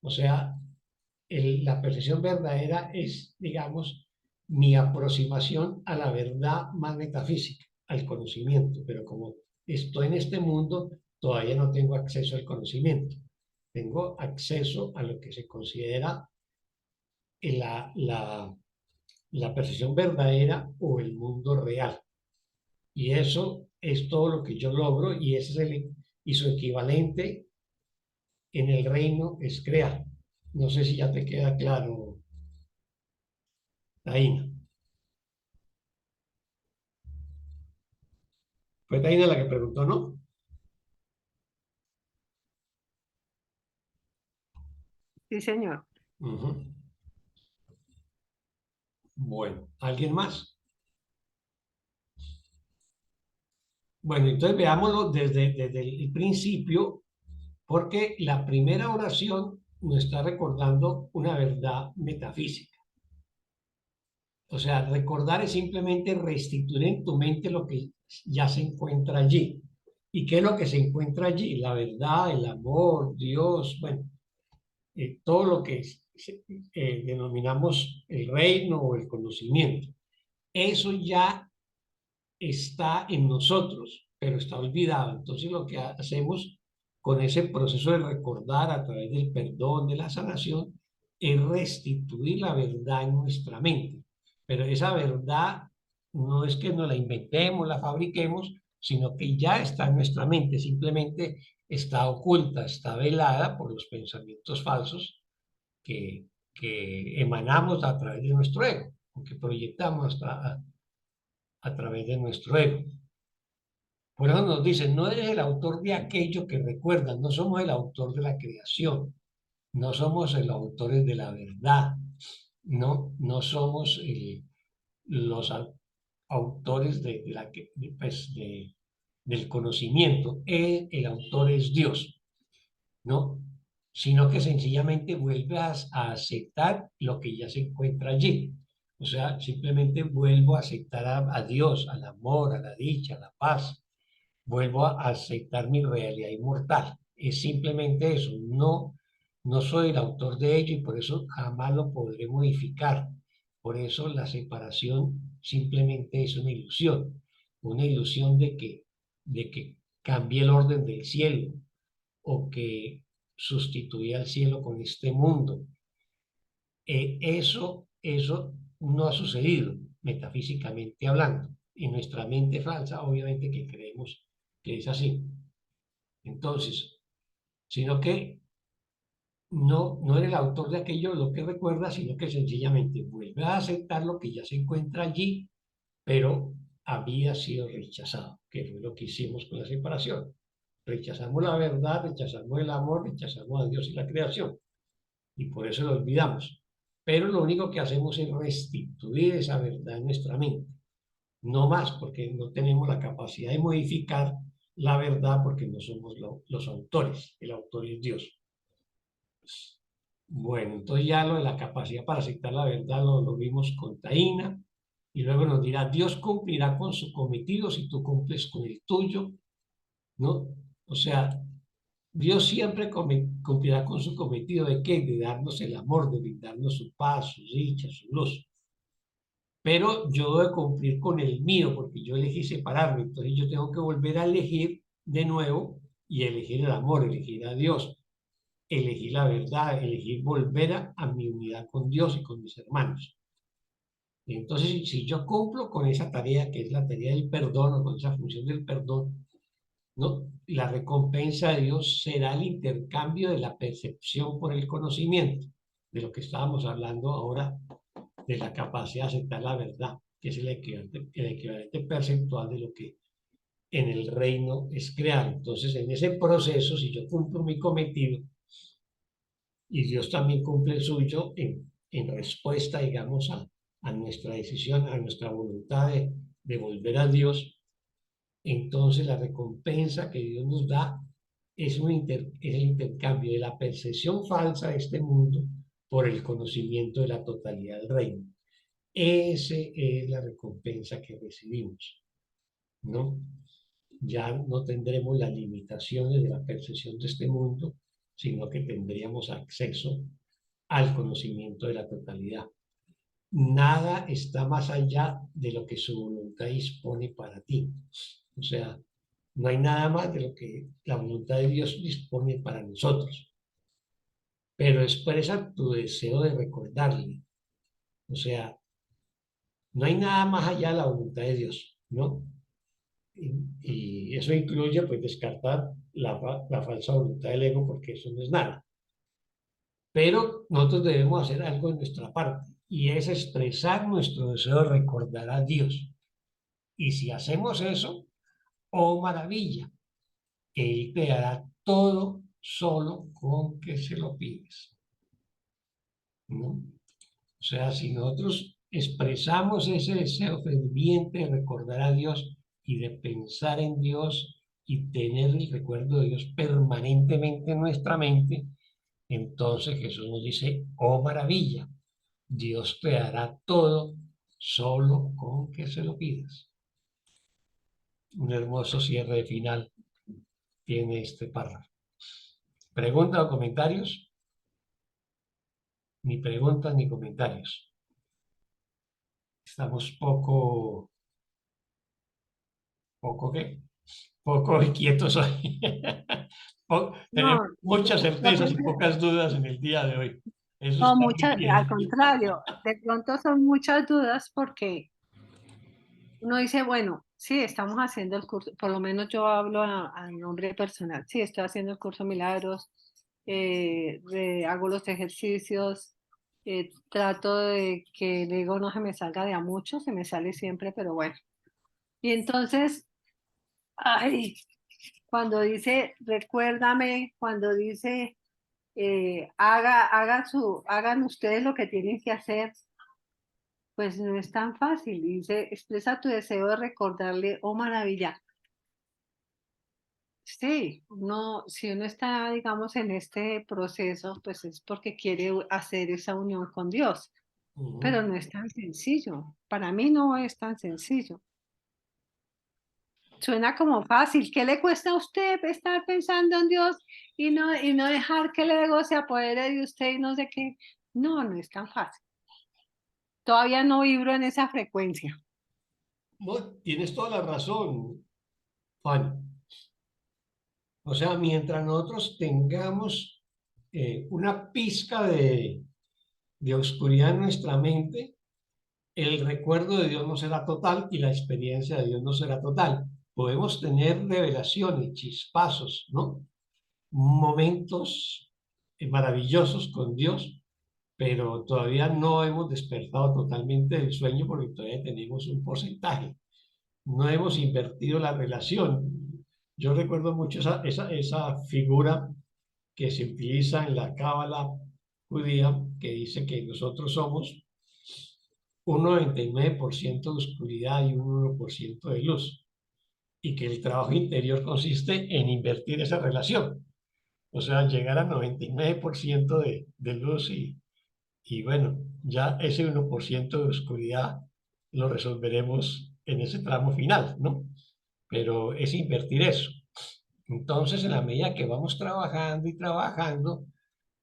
O sea, la percepción verdadera es, digamos, mi aproximación a la verdad más metafísica, al conocimiento, pero como estoy en este mundo, todavía no tengo acceso al conocimiento. Tengo acceso a lo que se considera la percepción verdadera o el mundo real. Y eso es todo lo que yo logro y ese es y su equivalente en el reino es crear. No sé si ya te queda claro, Taina. Fue Taina la que preguntó, ¿no? Sí, señor. Bueno, ¿alguien más? Bueno, entonces veámoslo desde el principio, porque la primera oración nos está recordando una verdad metafísica. O sea, recordar es simplemente restituir en tu mente lo que ya se encuentra allí. ¿Y qué es lo que se encuentra allí? La verdad, el amor, Dios, bueno, todo lo que denominamos el reino o el conocimiento. Eso ya está en nosotros, pero está olvidado. Entonces lo que hacemos con ese proceso de recordar a través del perdón, de la sanación, es restituir la verdad en nuestra mente. Pero esa verdad no es que nos la inventemos, la fabriquemos, sino que ya está en nuestra mente, simplemente está oculta, está velada por los pensamientos falsos que emanamos a través de nuestro ego, o que proyectamos a través de nuestro ego. Por eso nos dicen, no eres el autor de aquello que recuerdas, no somos el autor de la creación, no somos el autores de la verdad, no somos los autores del conocimiento, el autor es Dios, ¿no? Sino que sencillamente vuelves a aceptar lo que ya se encuentra allí. O sea, simplemente vuelvo a aceptar a Dios, al amor, a la dicha, a la paz. Vuelvo a aceptar mi realidad inmortal. Es simplemente eso. No soy el autor de ello y por eso jamás lo podré modificar. Por eso la separación simplemente es una ilusión de que cambie el orden del cielo o que sustituya al cielo con este mundo. Eso no ha sucedido, metafísicamente hablando. En nuestra mente falsa, obviamente que creemos que es así. Entonces, sino que no eres el autor de aquello, lo que recuerdas, sino que sencillamente vuelves a aceptar lo que ya se encuentra allí, pero había sido rechazado, que fue lo que hicimos con la separación. Rechazamos la verdad, rechazamos el amor, rechazamos a Dios y la creación. Y por eso lo olvidamos. Pero lo único que hacemos es restituir esa verdad en nuestra mente. No más, porque no tenemos la capacidad de modificar la verdad, porque no somos los autores. El autor es Dios. Bueno, entonces ya lo de la capacidad para aceptar la verdad lo vimos con Taina. Y luego nos dirá, Dios cumplirá con su cometido si tú cumples con el tuyo, ¿no? O sea, Dios siempre cumplirá con su cometido de qué, de darnos el amor, de brindarnos su paz, su dicha, su luz. Pero yo debo cumplir con el mío, porque yo elegí separarme, entonces yo tengo que volver a elegir de nuevo y elegir el amor, elegir a Dios, elegir la verdad, elegir volver a mi unidad con Dios y con mis hermanos. Entonces, si yo cumplo con esa tarea, que es la tarea del perdón, o con esa función del perdón, ¿no? La recompensa de Dios será el intercambio de la percepción por el conocimiento, de lo que estábamos hablando ahora, de la capacidad de aceptar la verdad, que es el equivalente percentual de lo que en el reino es crear. Entonces, en ese proceso, si yo cumplo mi cometido y Dios también cumple el suyo en respuesta, digamos, a nuestra decisión, a nuestra voluntad de volver a Dios, entonces la recompensa que Dios nos da es el intercambio de la percepción falsa de este mundo por el conocimiento de la totalidad del reino. Esa es la recompensa que recibimos, ¿no? Ya no tendremos las limitaciones de la percepción de este mundo, sino que tendríamos acceso al conocimiento de la totalidad. Nada está más allá de lo que su voluntad dispone para ti. O sea, no hay nada más de lo que la voluntad de Dios dispone para nosotros. Pero expresa tu deseo de recordarle. O sea, no hay nada más allá de la voluntad de Dios, ¿no? Y eso incluye, pues, descartar la falsa voluntad del ego, porque eso no es nada. Pero nosotros debemos hacer algo de nuestra parte, y es expresar nuestro deseo de recordar a Dios. Y si hacemos eso, oh maravilla, Él te hará todo solo con que se lo pides, ¿no? O sea, si nosotros expresamos ese deseo ferviente de recordar a Dios y de pensar en Dios y tener el recuerdo de Dios permanentemente en nuestra mente, entonces Jesús nos dice, oh maravilla, Dios te hará todo solo con que se lo pidas. Un hermoso cierre de final tiene este párrafo. ¿Preguntas o comentarios? Ni preguntas ni comentarios. Estamos poco ¿qué? Poco inquietos hoy. Tenemos muchas certezas y pocas dudas en el día de hoy. Eso No, está muchas, bien. al contrario, de pronto son muchas dudas porque uno dice, bueno, sí, estamos haciendo el curso, por lo menos yo hablo a nombre personal, sí, estoy haciendo el curso Milagros, hago los ejercicios, trato de que el ego no se me salga de a mucho, se me sale siempre, pero bueno. Y entonces, ay, cuando dice, recuérdame, cuando dice, hagan ustedes lo que tienen que hacer, pues no es tan fácil. Dice, expresa tu deseo de recordarle, oh maravilla. Sí, si uno está, digamos, en este proceso, pues es porque quiere hacer esa unión con Dios, pero no es tan sencillo. Para mí no es tan sencillo. Suena como fácil. ¿Qué le cuesta a usted estar pensando en Dios y no dejar que el ego se apodere de usted y no sé qué? No, no es tan fácil. Todavía no vibro en esa frecuencia. No, tienes toda la razón, Juan. O sea, mientras nosotros tengamos una pizca de oscuridad en nuestra mente, el recuerdo de Dios no será total y la experiencia de Dios no será total. Podemos tener revelaciones, chispazos, ¿no? Momentos maravillosos con Dios, pero todavía no hemos despertado totalmente del sueño porque todavía tenemos un porcentaje. No hemos invertido la relación. Yo recuerdo mucho esa figura que se utiliza en la cábala judía, que dice que nosotros somos un 99% de oscuridad y un 1% de luz, y que el trabajo interior consiste en invertir esa relación, o sea, llegar a 99% de luz y bueno, ya ese 1% de oscuridad lo resolveremos en ese tramo final, ¿no? Pero es invertir eso. Entonces, en la medida que vamos trabajando y trabajando,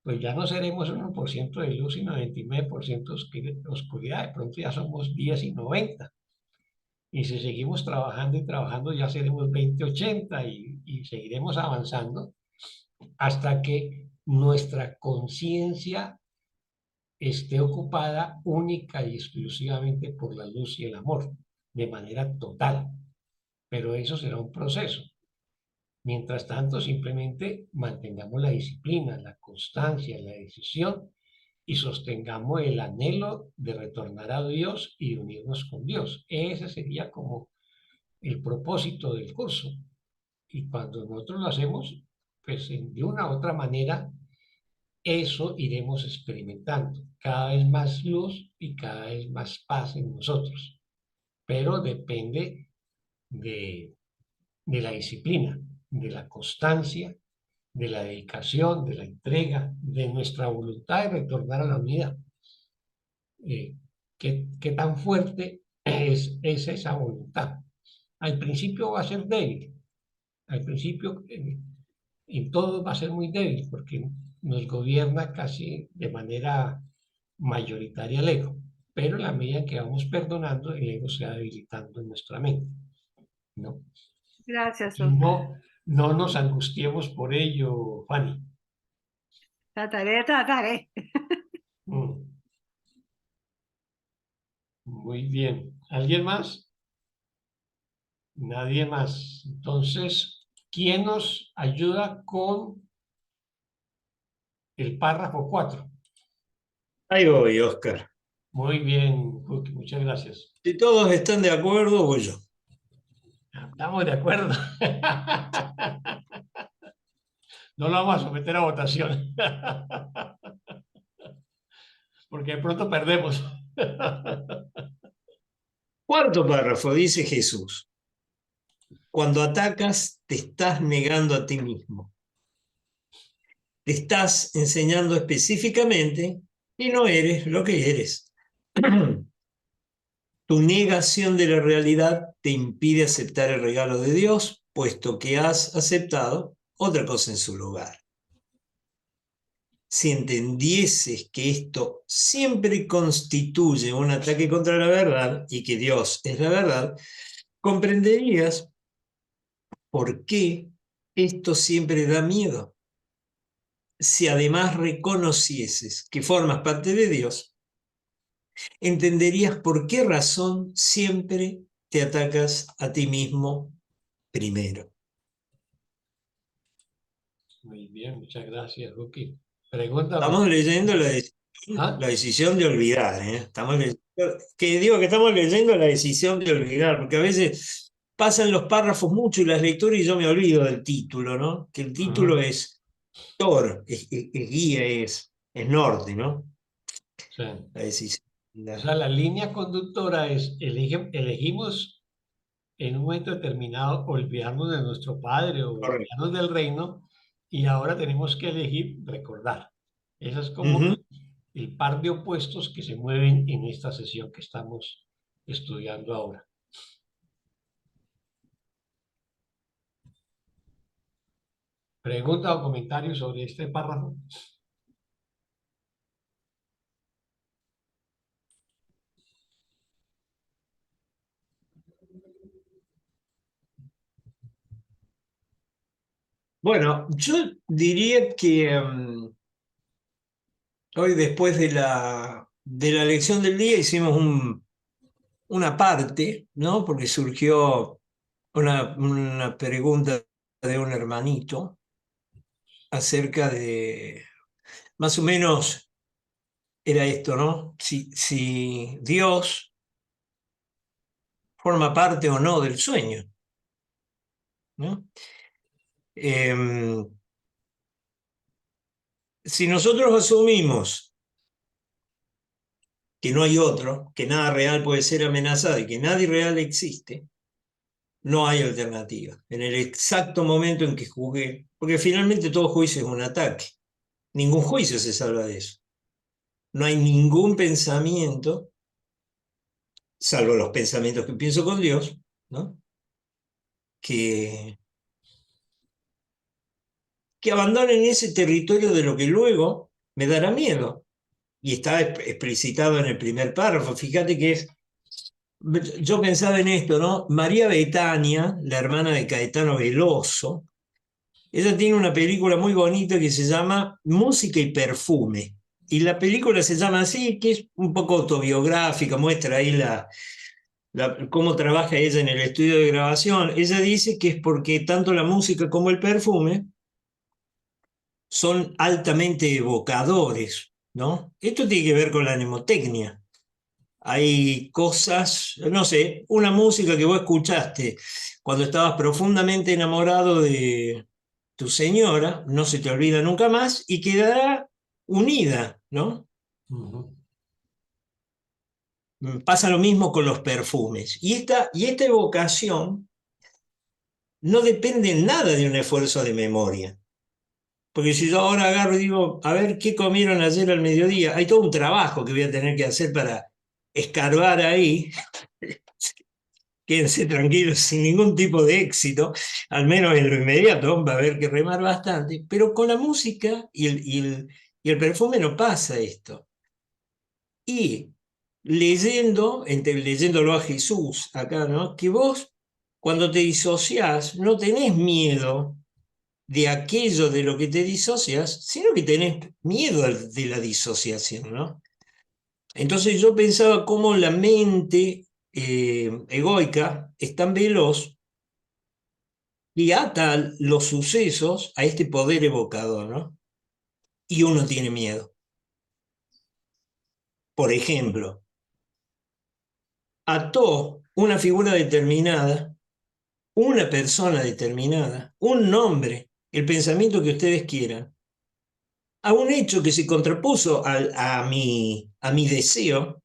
pues ya no seremos 1% de luz y 99% oscuridad. De pronto ya somos 10 y 90. Y si seguimos trabajando y trabajando, ya seremos 20-80 y seguiremos avanzando hasta que nuestra conciencia esté ocupada única y exclusivamente por la luz y el amor, de manera total. Pero eso será un proceso. Mientras tanto, simplemente mantengamos la disciplina, la constancia, la decisión y sostengamos el anhelo de retornar a Dios y de unirnos con Dios. Ese sería como el propósito del curso. Y cuando nosotros lo hacemos, pues de una u otra manera, eso iremos experimentando. Cada vez más luz y cada vez más paz en nosotros. Pero depende de la disciplina, de la constancia, de la dedicación, de la entrega, de nuestra voluntad de retornar a la unidad. ¿Qué tan fuerte es esa voluntad? Al principio va a ser débil, al principio en todo va a ser muy débil porque nos gobierna casi de manera mayoritaria el ego, pero en la medida en que vamos perdonando, el ego se va debilitando en nuestra mente, ¿no? Gracias, Y no nos angustiemos por ello, Fanny. Trataré. Mm. Muy bien. ¿Alguien más? Nadie más. Entonces, ¿quién nos ayuda con el párrafo 4? Ahí voy, Oscar. Muy bien, Juki, muchas gracias. Si todos están de acuerdo, voy yo. Estamos de acuerdo. No lo vamos a someter a votación. Porque de pronto perdemos. Cuarto párrafo, dice Jesús. Cuando atacas, te estás negando a ti mismo. Te estás enseñando específicamente que no eres lo que eres. Tu negación de la realidad te impide aceptar el regalo de Dios, puesto que has aceptado otra cosa en su lugar. Si entendieses que esto siempre constituye un ataque contra la verdad y que Dios es la verdad, comprenderías por qué esto siempre da miedo. Si además reconocieses que formas parte de Dios, entenderías por qué razón siempre te atacas a ti mismo primero. Muy bien, muchas gracias, Juki. Pregunta. Estamos leyendo la decisión de olvidar, ¿eh? Estamos leyendo la decisión de olvidar, porque a veces pasan los párrafos mucho y las lecturas y yo me olvido del título, ¿no? Que el título es Tor, es guía, es norte, ¿no? Sí. La decisión. O sea, la línea conductora es elegimos en un momento determinado olvidarnos de nuestro Padre o olvidarnos del reino, y ahora tenemos que elegir recordar. Eso es como el par de opuestos que se mueven en esta sesión que estamos estudiando ahora. ¿Pregunta o comentario sobre este párrafo? Bueno, yo diría que hoy, después de la lección del día, hicimos una parte, ¿no? Porque surgió una pregunta de un hermanito acerca de, más o menos, era esto, ¿no? Si Dios forma parte o no del sueño, ¿no? Si nosotros asumimos que no hay otro, que nada real puede ser amenazado y que nadie real existe, no hay alternativa. En el exacto momento en que juzgué, porque finalmente todo juicio es un ataque, ningún juicio se salva de eso. No hay ningún pensamiento salvo los pensamientos que pienso con Dios, ¿no? Que abandonen ese territorio de lo que luego me dará miedo. Y está explicitado en el primer párrafo. Fíjate que es... Yo pensaba en esto, ¿no? María Betania, la hermana de Caetano Veloso, ella tiene una película muy bonita que se llama Música y Perfume. Y la película se llama así, que es un poco autobiográfica, muestra ahí cómo trabaja ella en el estudio de grabación. Ella dice que es porque tanto la música como el perfume son altamente evocadores, ¿no? Esto tiene que ver con la mnemotecnia. Hay cosas, no sé, una música que vos escuchaste cuando estabas profundamente enamorado de tu señora, no se te olvida nunca más y quedará unida, ¿no? Pasa lo mismo con los perfumes. Y esta evocación no depende en nada de un esfuerzo de memoria. Porque si yo ahora agarro y digo, a ver qué comieron ayer al mediodía, hay todo un trabajo que voy a tener que hacer para escarbar ahí. Quédense tranquilos, sin ningún tipo de éxito, al menos en lo inmediato, va a haber que remar bastante, pero con la música y el perfume no pasa esto. Y leyéndolo a Jesús acá, ¿no? Que vos cuando te disociás no tenés miedo de aquello de lo que te disocias, sino que tenés miedo de la disociación, ¿no? Entonces yo pensaba cómo la mente egoica es tan veloz y ata los sucesos a este poder evocador, ¿no? Y uno tiene miedo. Por ejemplo, ató una figura determinada, una persona determinada, un nombre, el pensamiento que ustedes quieran, a un hecho que se contrapuso a mi deseo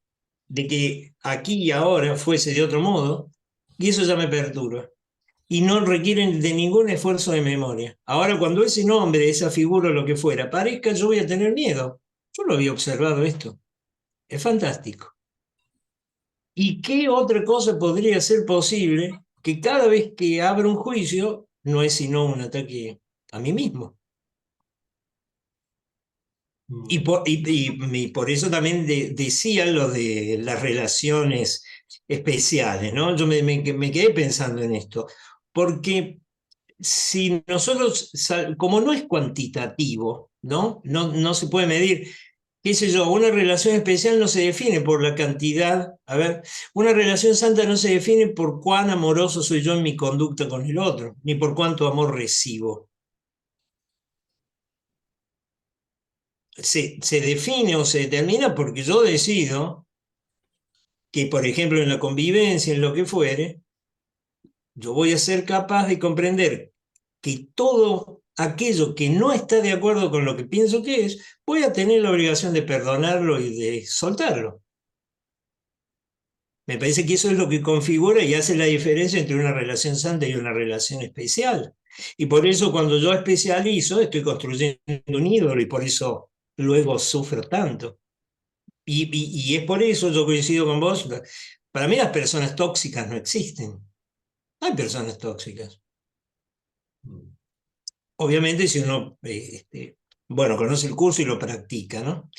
de que aquí y ahora fuese de otro modo, y eso ya me perturba. Y no requieren de ningún esfuerzo de memoria. Ahora, cuando ese nombre, esa figura o lo que fuera aparezca, yo voy a tener miedo. Yo lo había observado esto. Es fantástico. ¿Y qué otra cosa podría ser posible que cada vez que abro un juicio no es sino un ataque a mí mismo? Y por eso también decía lo de las relaciones especiales, ¿no? Yo me quedé pensando en esto, porque si nosotros, como no es cuantitativo, ¿no? No se puede medir, qué sé yo, una relación especial no se define por la cantidad, a ver, una relación santa no se define por cuán amoroso soy yo en mi conducta con el otro, ni por cuánto amor recibo. Se define o se determina porque yo decido que, por ejemplo, en la convivencia, en lo que fuere, yo voy a ser capaz de comprender que todo aquello que no está de acuerdo con lo que pienso que es, voy a tener la obligación de perdonarlo y de soltarlo. Me parece que eso es lo que configura y hace la diferencia entre una relación santa y una relación especial. Y por eso cuando yo especializo, estoy construyendo un ídolo y por eso luego sufro tanto. Y es por eso yo coincido con vos. Para mí las personas tóxicas no existen. Hay personas tóxicas. Obviamente si uno conoce el curso y lo practica, ¿no?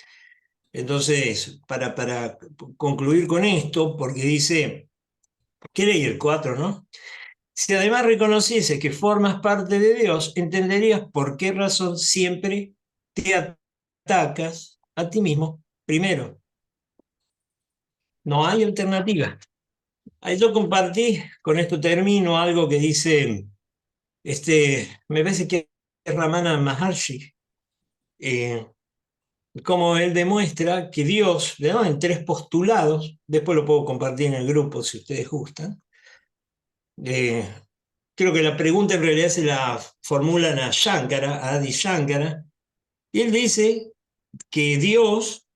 Entonces, para concluir con esto, porque dice, ¿qué leí el 4, no? Si además reconocieses que formas parte de Dios, entenderías por qué razón siempre te atacas a ti mismo primero. No hay alternativa. Ahí yo compartí, con esto termino, algo que dice, me parece que es Ramana Maharshi, como él demuestra que Dios, ¿no? En 3 postulados, después lo puedo compartir en el grupo si ustedes gustan, creo que la pregunta en realidad se la formulan a Shankara, a Adi Shankara, y él dice que Dios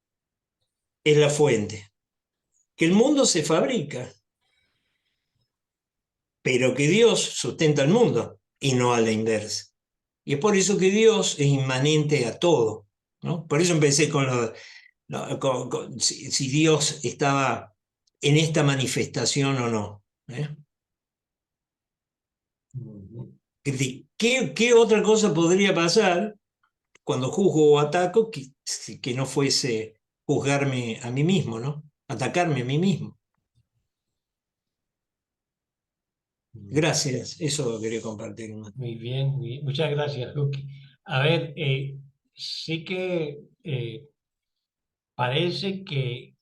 es la fuente, que el mundo se fabrica, pero que Dios sustenta el mundo y no a la inversa. Y es por eso que Dios es inmanente a todo, ¿no? Por eso empecé con si Dios estaba en esta manifestación o no. ¿Qué otra cosa podría pasar cuando juzgo o ataco que no fuese juzgarme a mí mismo, ¿no? Atacarme a mí mismo? Gracias, eso quería compartir. Muy bien, muchas gracias, Luqui. A ver, sí que parece que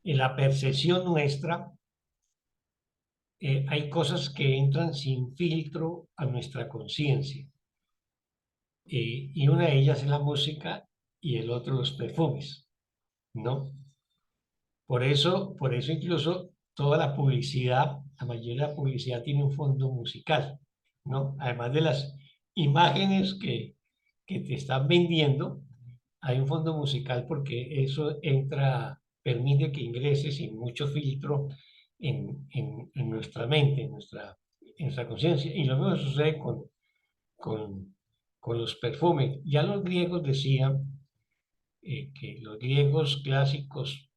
en la percepción nuestra hay cosas que entran sin filtro a nuestra conciencia. Y una de ellas es la música y el otro los perfumes, ¿no? Por eso incluso toda la publicidad, la mayoría de la publicidad tiene un fondo musical, ¿no? Además de las imágenes que te están vendiendo, hay un fondo musical porque eso permite que ingrese sin mucho filtro en nuestra mente, en nuestra conciencia. Y lo mismo sucede con los perfumes. Ya los griegos decían que los griegos clásicos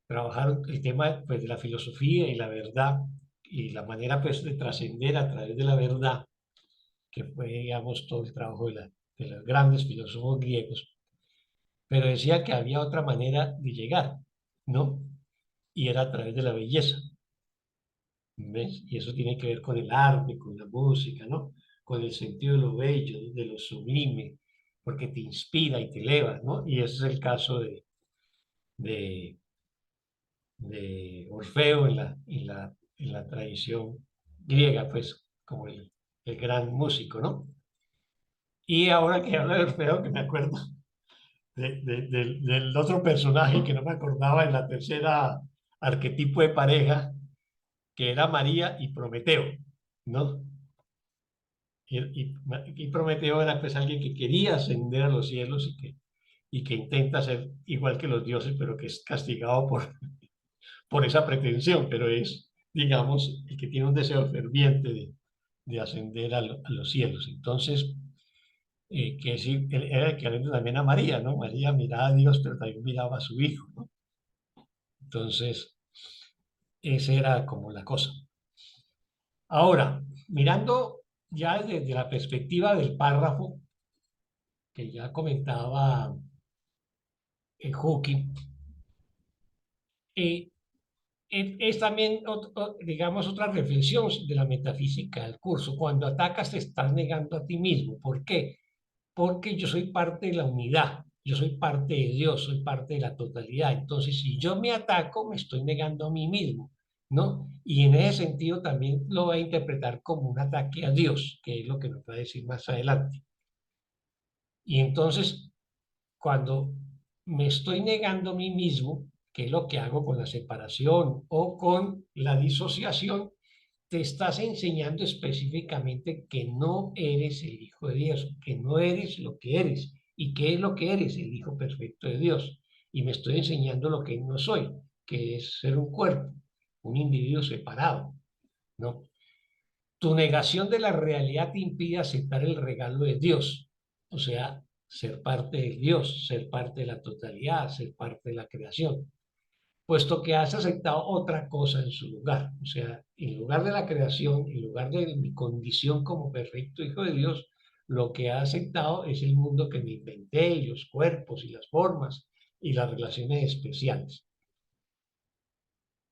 trabajaron el tema pues, de la filosofía y la verdad y la manera pues, de trascender a través de la verdad, que fue, digamos, todo el trabajo de los grandes filósofos griegos. Pero decía que había otra manera de llegar, ¿no? Y era a través de la belleza. ¿Ves? Y eso tiene que ver con el arte, con la música, ¿no? Con el sentido de lo bello, de lo sublime, porque te inspira y te eleva, ¿no? Y ese es el caso de, de Orfeo en la tradición griega, pues, como el gran músico, ¿no? Y ahora que hablo de Orfeo, que me acuerdo del otro personaje que no me acordaba en la tercera arquetipo de pareja, que era María y Prometeo, ¿no? Y Prometeo era pues alguien que quería ascender a los cielos y que intenta ser igual que los dioses, pero que es castigado por esa pretensión, pero es, digamos, el que tiene un deseo ferviente de ascender a los cielos. Entonces, que sí, era el que alenta también a María, ¿no? María miraba a Dios, pero también miraba a su hijo, ¿no? Entonces, esa era como la cosa. Ahora, mirando ya desde la perspectiva del párrafo que ya comentaba Hawking, es también, digamos, otra reflexión de la metafísica del curso. Cuando atacas te estás negando a ti mismo. ¿Por qué? Porque yo soy parte de la unidad, yo soy parte de Dios, soy parte de la totalidad. Entonces, si yo me ataco, me estoy negando a mí mismo, ¿no? Y en ese sentido también lo voy a interpretar como un ataque a Dios, que es lo que nos va a decir más adelante. Y entonces, cuando me estoy negando a mí mismo, que es lo que hago con la separación o con la disociación, te estás enseñando específicamente que no eres el Hijo de Dios, que no eres lo que eres. ¿Y qué es lo que eres? El Hijo perfecto de Dios. Y me estoy enseñando lo que no soy, que es ser un cuerpo, un individuo separado, ¿no? Tu negación de la realidad te impide aceptar el regalo de Dios, o sea, ser parte de Dios, ser parte de la totalidad, ser parte de la creación, puesto que has aceptado otra cosa en su lugar. O sea, en lugar de la creación, en lugar de mi condición como perfecto hijo de Dios, lo que ha aceptado es el mundo que me inventé y los cuerpos y las formas y las relaciones especiales.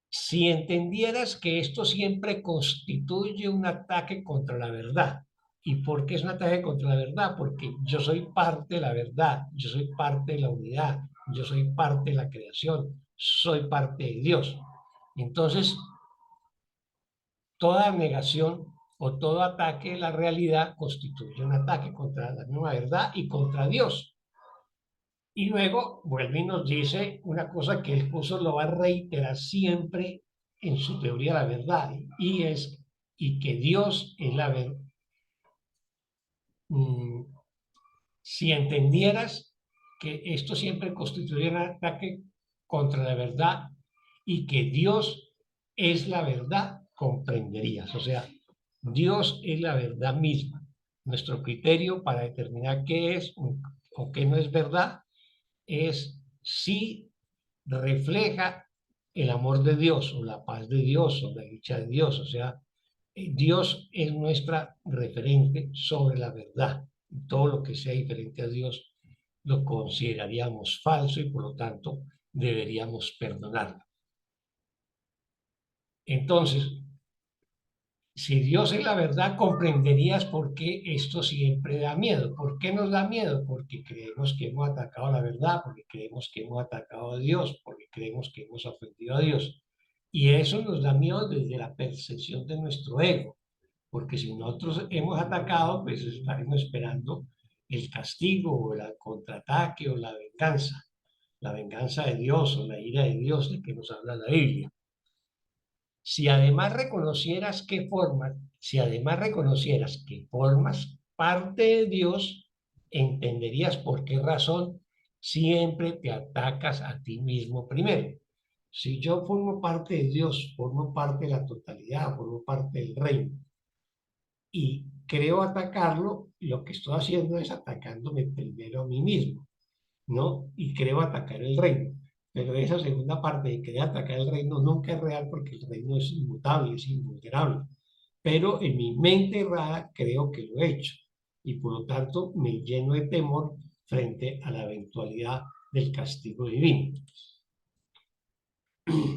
Si entendieras que esto siempre constituye un ataque contra la verdad. ¿Y por qué es un ataque contra la verdad? Porque yo soy parte de la verdad, yo soy parte de la unidad, yo soy parte de la creación, soy parte de Dios. Entonces, toda negación o todo ataque a la realidad constituye un ataque contra la misma verdad y contra Dios. Y luego vuelve y nos dice una cosa que el curso lo va a reiterar siempre en su teoría de la verdad, y que Dios es la verdad. Si entendieras que esto siempre constituye un ataque contra la verdad y que Dios es la verdad, comprenderías. O sea, Dios es la verdad misma. Nuestro criterio para determinar qué es o qué no es verdad es si refleja el amor de Dios o la paz de Dios o la dicha de Dios. O sea, Dios es nuestra referente sobre la verdad. Todo lo que sea diferente a Dios lo consideraríamos falso y por lo tanto deberíamos perdonarlo. Entonces, si Dios es la verdad, comprenderías por qué esto siempre da miedo. ¿Por qué nos da miedo? Porque creemos que hemos atacado la verdad, porque creemos que hemos atacado a Dios, porque creemos que hemos ofendido a Dios. Y eso nos da miedo desde la percepción de nuestro ego, porque si nosotros hemos atacado, pues estaremos esperando el castigo o el contraataque o la venganza de Dios o la ira de Dios de que nos habla la Biblia. Si además reconocieras que formas parte de Dios, entenderías por qué razón siempre te atacas a ti mismo primero. Si yo formo parte de Dios, formo parte de la totalidad, formo parte del reino, y creo atacarlo, lo que estoy haciendo es atacándome primero a mí mismo, ¿no? Y creo atacar el reino. Pero esa segunda parte de querer atacar el reino nunca es real porque el reino es inmutable, es invulnerable. Pero en mi mente errada creo que lo he hecho y por lo tanto me lleno de temor frente a la eventualidad del castigo divino.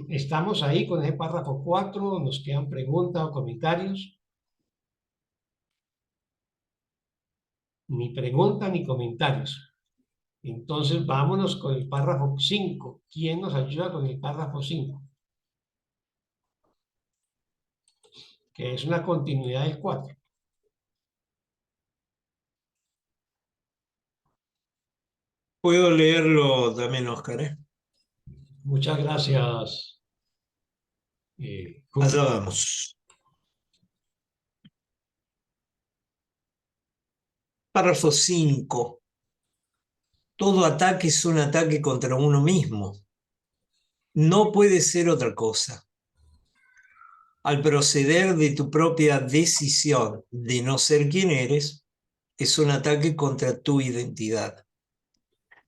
Estamos ahí con ese párrafo 4, nos quedan preguntas o comentarios. Ni preguntas ni comentarios. Entonces, vámonos con el párrafo 5. ¿Quién nos ayuda con el párrafo 5? Que es una continuidad del 4. Puedo leerlo también, Oscar, Muchas gracias. Allá vamos. Párrafo 5. Todo ataque es un ataque contra uno mismo. No puede ser otra cosa. Al proceder de tu propia decisión de no ser quien eres, es un ataque contra tu identidad.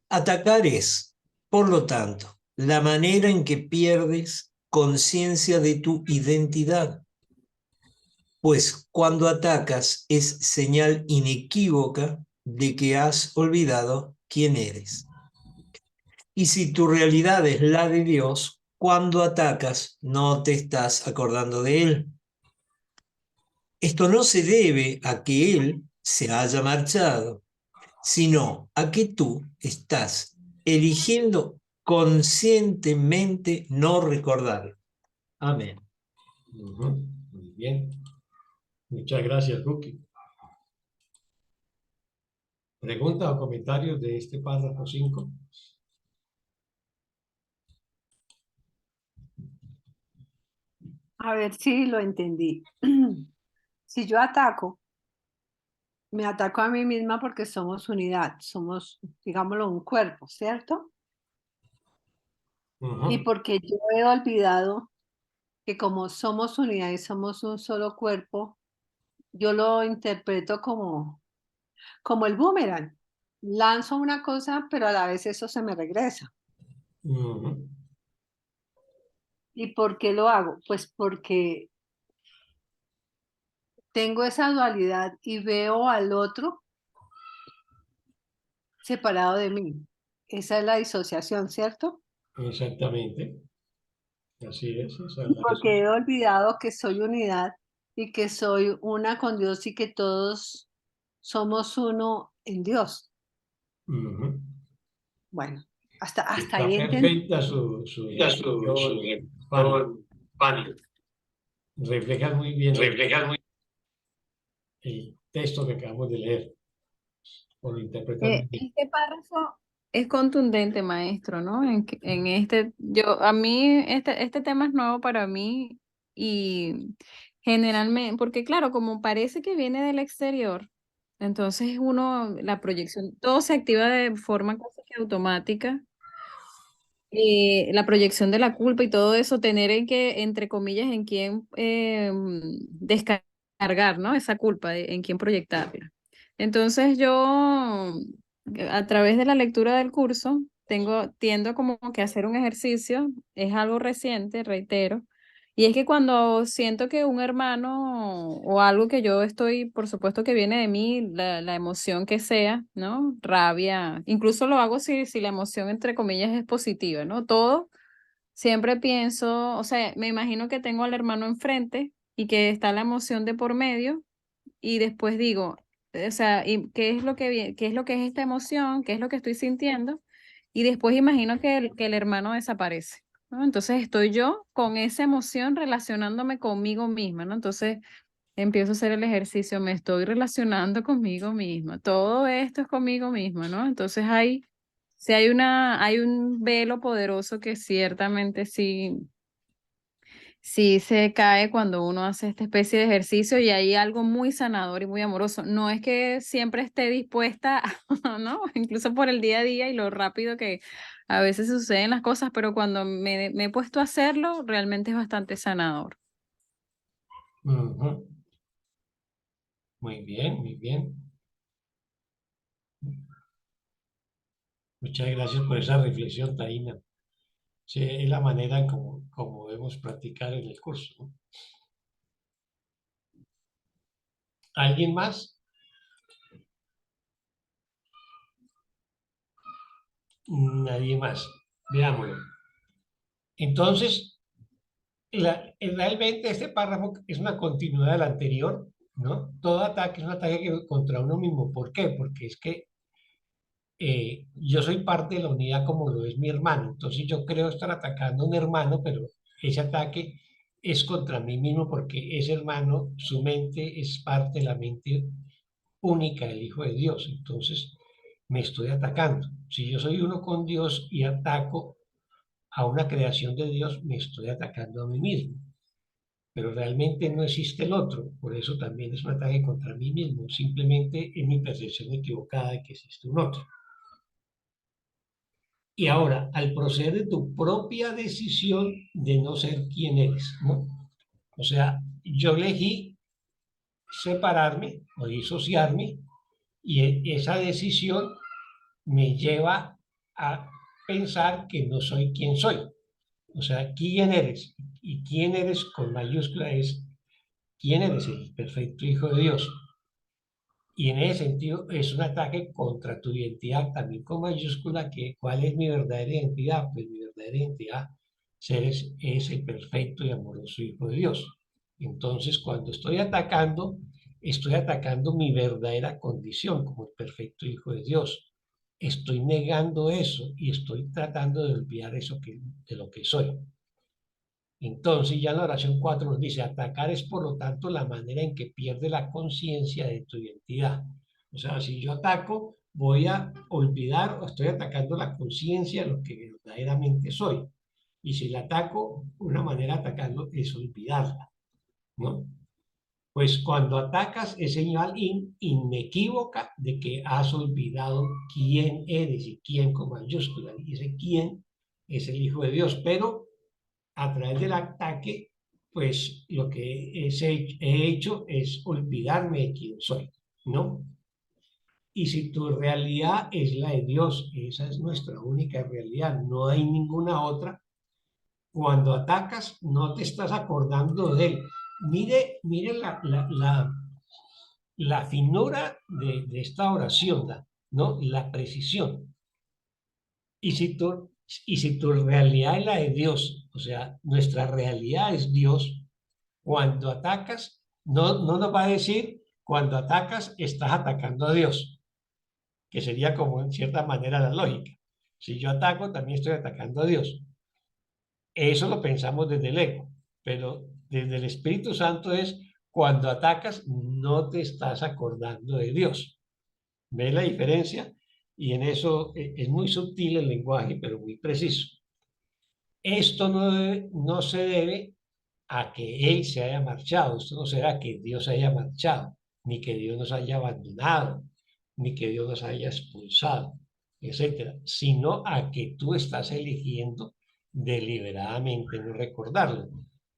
Atacar es, por lo tanto, la manera en que pierdes conciencia de tu identidad. Pues cuando atacas es señal inequívoca de que has olvidado quién eres. Y si tu realidad es la de Dios, cuando atacas no te estás acordando de Él. Esto no se debe a que Él se haya marchado, sino a que tú estás eligiendo conscientemente no recordarlo. Amén. Muy bien. Muchas gracias, Ruki. ¿Preguntas o comentarios de este párrafo 5? A ver si lo entendí. Si yo ataco, me ataco a mí misma porque somos unidad, somos, digámoslo, un cuerpo, ¿cierto? Y porque yo he olvidado que como somos unidad y somos un solo cuerpo, yo lo interpreto como el boomerang. Lanzo una cosa, pero a la vez eso se me regresa. ¿Y por qué lo hago? Pues porque tengo esa dualidad y veo al otro separado de mí. Esa es la disociación, ¿cierto? Exactamente. Así es. Porque he olvidado que soy unidad y que soy una con Dios y que todos somos uno en Dios. Bueno, hasta ahí entendí. Perfecta su Fanny. Refleja muy bien el texto que acabamos de leer. Por interpretar. Este párrafo es contundente, maestro, ¿no? A mí, este tema es nuevo para mí y generalmente, porque claro, como parece que viene del exterior, entonces la proyección, todo se activa de forma casi que automática. La proyección de la culpa y todo eso, tener entre comillas, en quién descargar, ¿no? Esa culpa, en quién proyectarla. Entonces yo, a través de la lectura del curso, tiendo como que a hacer un ejercicio, es algo reciente, reitero, y es que cuando siento que un hermano o algo que yo estoy, por supuesto que viene de mí, la emoción que sea, ¿no? Rabia, incluso lo hago si la emoción entre comillas es positiva, ¿no? Todo, siempre pienso, o sea, me imagino que tengo al hermano enfrente y que está la emoción de por medio y después digo, o sea, ¿y qué es lo qué es lo que es esta emoción? ¿Qué es lo que estoy sintiendo? Y después imagino que el hermano desaparece, ¿no? Entonces estoy yo con esa emoción relacionándome conmigo misma, ¿no? Entonces empiezo a hacer el ejercicio, me estoy relacionando conmigo misma. Todo esto es conmigo misma, ¿no? Entonces sí hay un velo poderoso que ciertamente sí se cae cuando uno hace esta especie de ejercicio y hay algo muy sanador y muy amoroso. No es que siempre esté dispuesta, ¿no? Incluso por el día a día y lo rápido que a veces suceden las cosas, pero cuando me he puesto a hacerlo, realmente es bastante sanador. Ujú. Muy bien, muy bien. Muchas gracias por esa reflexión, Taina. Sí, es la manera en como debemos practicar en el curso, ¿no? ¿Alguien más? Nadie más. Veámoslo. Entonces, realmente este párrafo es una continuidad del anterior, ¿no? Todo ataque es un ataque contra uno mismo. ¿Por qué? Porque es que yo soy parte de la unidad como lo es mi hermano. Entonces yo creo estar atacando a un hermano, pero ese ataque es contra mí mismo porque ese hermano, su mente es parte de la mente única del Hijo de Dios. Entonces me estoy atacando. Si yo soy uno con Dios y ataco a una creación de Dios, me estoy atacando a mí mismo. Pero realmente no existe el otro. Por eso también es un ataque contra mí mismo. Simplemente es mi percepción equivocada de que existe un otro. Y ahora, al proceder de tu propia decisión de no ser quien eres, ¿no? O sea, yo elegí separarme o disociarme y esa decisión me lleva a pensar que no soy quien soy. O sea, ¿quién eres? Y quién eres con mayúscula es quién eres, el perfecto Hijo de Dios. Y en ese sentido es un ataque contra tu identidad, también con mayúscula, que ¿cuál es mi verdadera identidad? Pues mi verdadera identidad es el perfecto y amoroso Hijo de Dios. Entonces, cuando estoy atacando mi verdadera condición como el perfecto Hijo de Dios. Estoy negando eso y estoy tratando de olvidar eso de lo que soy. Entonces, ya en la oración 4 nos dice, atacar es por lo tanto la manera en que pierde la conciencia de tu identidad. O sea, si yo ataco, voy a olvidar o estoy atacando la conciencia de lo que verdaderamente soy. Y si la ataco, una manera de atacarlo es olvidarla, ¿no? Pues cuando atacas es señal inequívoca de que has olvidado quién eres y quién con mayúscula. Y ese quién es el Hijo de Dios, pero a través del ataque, pues lo que he hecho es olvidarme de quién soy, ¿no? Y si tu realidad es la de Dios, esa es nuestra única realidad, no hay ninguna otra, cuando atacas no te estás acordando de él. Mire la finura de esta oración, ¿no? La precisión. Y si tu realidad es la de Dios, o sea, nuestra realidad es Dios, cuando atacas, no nos va a decir, cuando atacas, estás atacando a Dios, que sería como en cierta manera la lógica. Si yo ataco, también estoy atacando a Dios. Eso lo pensamos desde el ego, pero desde el Espíritu Santo es, cuando atacas, no te estás acordando de Dios. ¿Ves la diferencia? Y en eso es muy sutil el lenguaje, pero muy preciso. Esto no se debe a que Él se haya marchado, esto no será que Dios haya marchado, ni que Dios nos haya abandonado, ni que Dios nos haya expulsado, etcétera, sino a que tú estás eligiendo deliberadamente no recordarlo.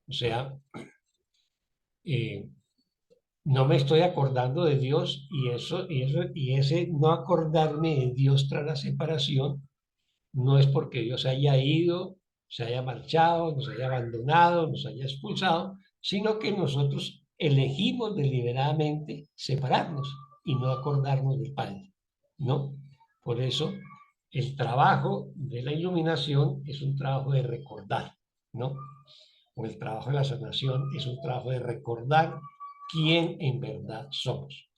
O sea, no me estoy acordando de Dios y ese no acordarme de Dios tras la separación no es porque Dios haya ido, se haya marchado, nos haya abandonado, nos haya expulsado, sino que nosotros elegimos deliberadamente separarnos y no acordarnos del Padre, ¿no? Por eso el trabajo de la iluminación es un trabajo de recordar, ¿no? O el trabajo de la sanación es un trabajo de recordar quién en verdad somos.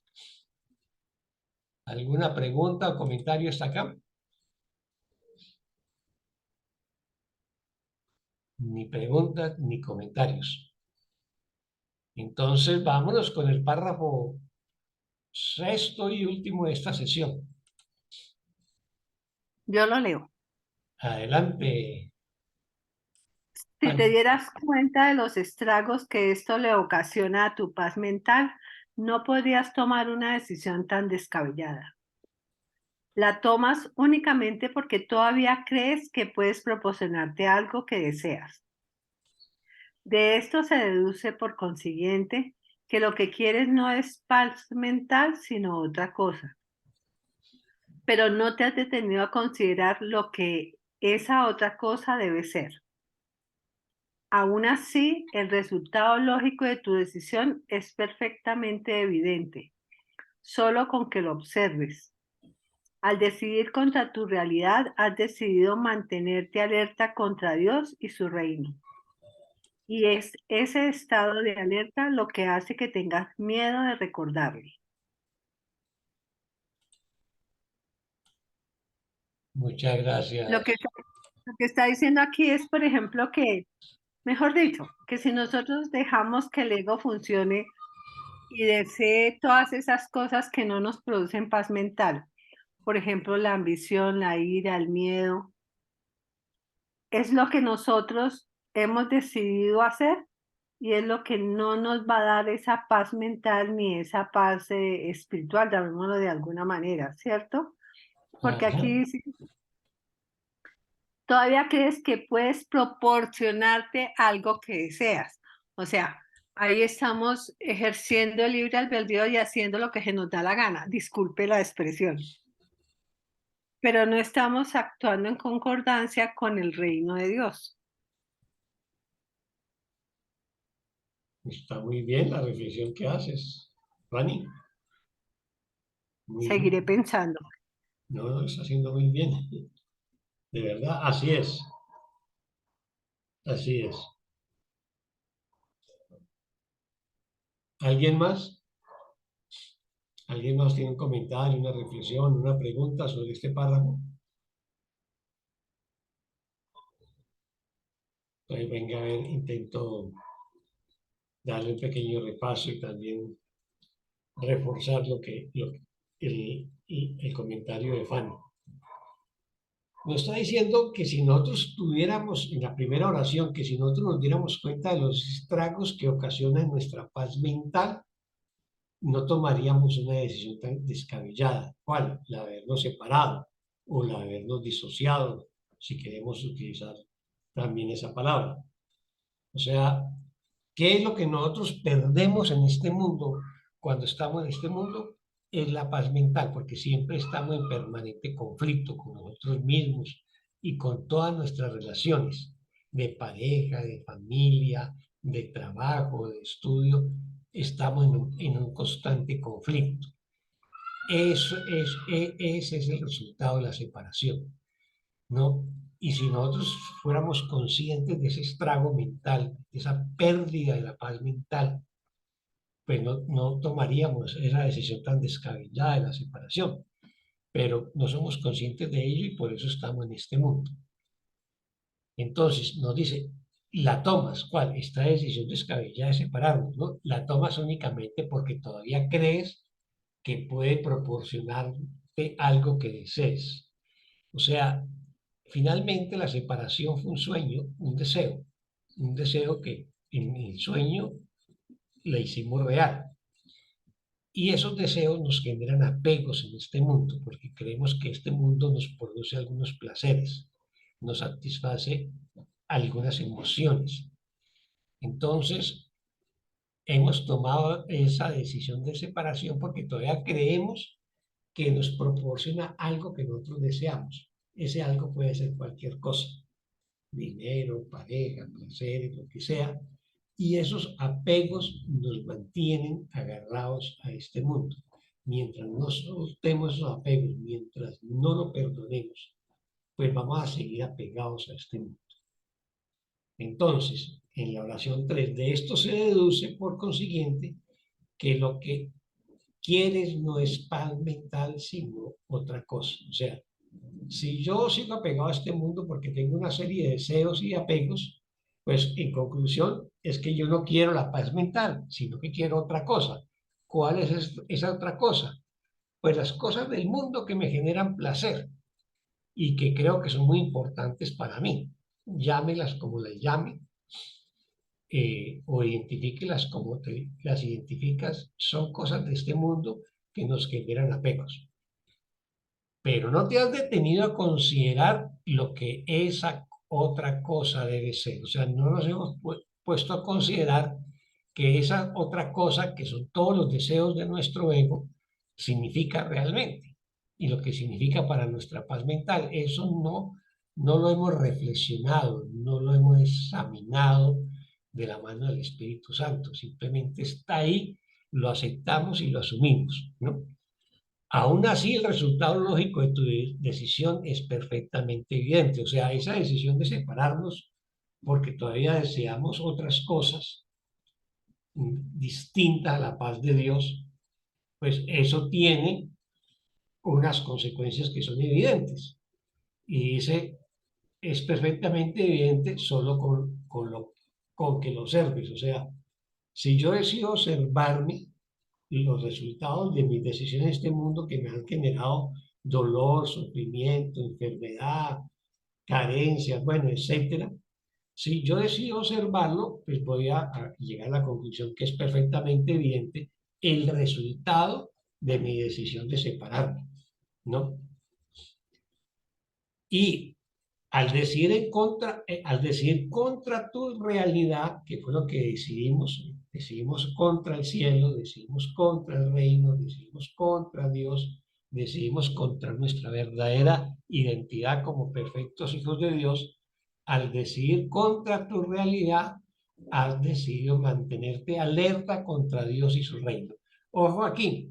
¿Alguna pregunta o comentario hasta acá? Ni preguntas ni comentarios. Entonces, vámonos con el párrafo sexto y último de esta sesión. Yo lo leo. Adelante. Si te dieras cuenta de los estragos que esto le ocasiona a tu paz mental, no podrías tomar una decisión tan descabellada. La tomas únicamente porque todavía crees que puedes proporcionarte algo que deseas. De esto se deduce, por consiguiente, que lo que quieres no es paz mental, sino otra cosa. Pero no te has detenido a considerar lo que esa otra cosa debe ser. Aún así, el resultado lógico de tu decisión es perfectamente evidente, solo con que lo observes. Al decidir contra tu realidad, has decidido mantenerte alerta contra Dios y su reino. Y es ese estado de alerta lo que hace que tengas miedo de recordarle. Muchas gracias. Lo que está diciendo aquí es, por ejemplo, que, mejor dicho, que si nosotros dejamos que el ego funcione y desee todas esas cosas que no nos producen paz mental, por ejemplo, la ambición, la ira, el miedo, es lo que nosotros hemos decidido hacer y es lo que no nos va a dar esa paz mental ni esa paz espiritual, llamémoslo de alguna manera, ¿cierto? Porque Ajá. aquí dice, todavía crees que puedes proporcionarte algo que deseas. O sea, ahí estamos ejerciendo el libre albedrío y haciendo lo que se nos da la gana. Disculpe la expresión. Pero no estamos actuando en concordancia con el reino de Dios. Está muy bien la reflexión que haces, Fanny. Muy Seguiré bien. pensando. No, está haciendo muy bien. De verdad, así es. Así es. ¿Alguien más? ¿Alguien más tiene un comentario, una reflexión, una pregunta sobre este párrafo? Entonces, venga, a ver, intento darle un pequeño repaso y también reforzar el comentario de Fanny. Nos está diciendo que si nosotros tuviéramos, en la primera oración, que si nosotros nos diéramos cuenta de los estragos que ocasionan nuestra paz mental, no tomaríamos una decisión tan descabellada. ¿Cuál? La de habernos separado o la de habernos disociado, si queremos utilizar también esa palabra. O sea, ¿qué es lo que nosotros perdemos en este mundo cuando estamos en este mundo? Es la paz mental, porque siempre estamos en permanente conflicto con nosotros mismos y con todas nuestras relaciones de pareja, de familia, de trabajo, de estudio. Estamos en un constante conflicto. Ese es el resultado de la separación, ¿no? Y si nosotros fuéramos conscientes de ese estrago mental, de esa pérdida de la paz mental, pues no tomaríamos esa decisión tan descabellada de la separación. Pero no somos conscientes de ello y por eso estamos en este mundo. Entonces nos dice, la tomas, ¿cuál? Esta decisión descabellada de separarnos, ¿no? La tomas únicamente porque todavía crees que puede proporcionarte algo que desees. O sea, finalmente la separación fue un sueño, un deseo que en el sueño la hicimos real. Y esos deseos nos generan apegos en este mundo, porque creemos que este mundo nos produce algunos placeres, nos satisface algunas emociones. Entonces, hemos tomado esa decisión de separación porque todavía creemos que nos proporciona algo que nosotros deseamos. Ese algo puede ser cualquier cosa, dinero, pareja, placer, lo que sea, y esos apegos nos mantienen agarrados a este mundo. Mientras no soltemos esos apegos, mientras no lo perdonemos, pues vamos a seguir apegados a este mundo. Entonces, en la oración 3 de esto se deduce, por consiguiente, que lo que quieres no es paz mental, sino otra cosa. O sea, si yo sigo apegado a este mundo porque tengo una serie de deseos y apegos, pues en conclusión es que yo no quiero la paz mental, sino que quiero otra cosa. ¿Cuál es esa otra cosa? Pues las cosas del mundo que me generan placer y que creo que son muy importantes para mí. Llámelas como las llame, o identifíquelas como te las identificas, son cosas de este mundo que nos generan apegos. Pero no te has detenido a considerar lo que esa otra cosa debe ser. O sea, no nos hemos puesto a considerar que esa otra cosa, que son todos los deseos de nuestro ego, significa realmente. Y lo que significa para nuestra paz mental. Eso no lo hemos reflexionado, no lo hemos examinado de la mano del Espíritu Santo. Simplemente está ahí, lo aceptamos y lo asumimos, ¿no? Aún así, el resultado lógico de tu decisión es perfectamente evidente. O sea, esa decisión de separarnos porque todavía deseamos otras cosas distintas a la paz de Dios, pues eso tiene unas consecuencias que son evidentes. Y ese es perfectamente evidente solo con que lo observes. O sea, si yo decido observarme, los resultados de mis decisiones en este mundo que me han generado dolor, sufrimiento, enfermedad, carencias, bueno, etcétera. Si yo decido observarlo, pues voy a llegar a la conclusión que es perfectamente evidente el resultado de mi decisión de separarme, ¿no? Y al decidir contra tu realidad, que fue lo que decidimos contra el cielo, decidimos contra el reino, decidimos contra Dios, decidimos contra nuestra verdadera identidad como perfectos hijos de Dios. Al decidir contra tu realidad, has decidido mantenerte alerta contra Dios y su reino. Ojo aquí,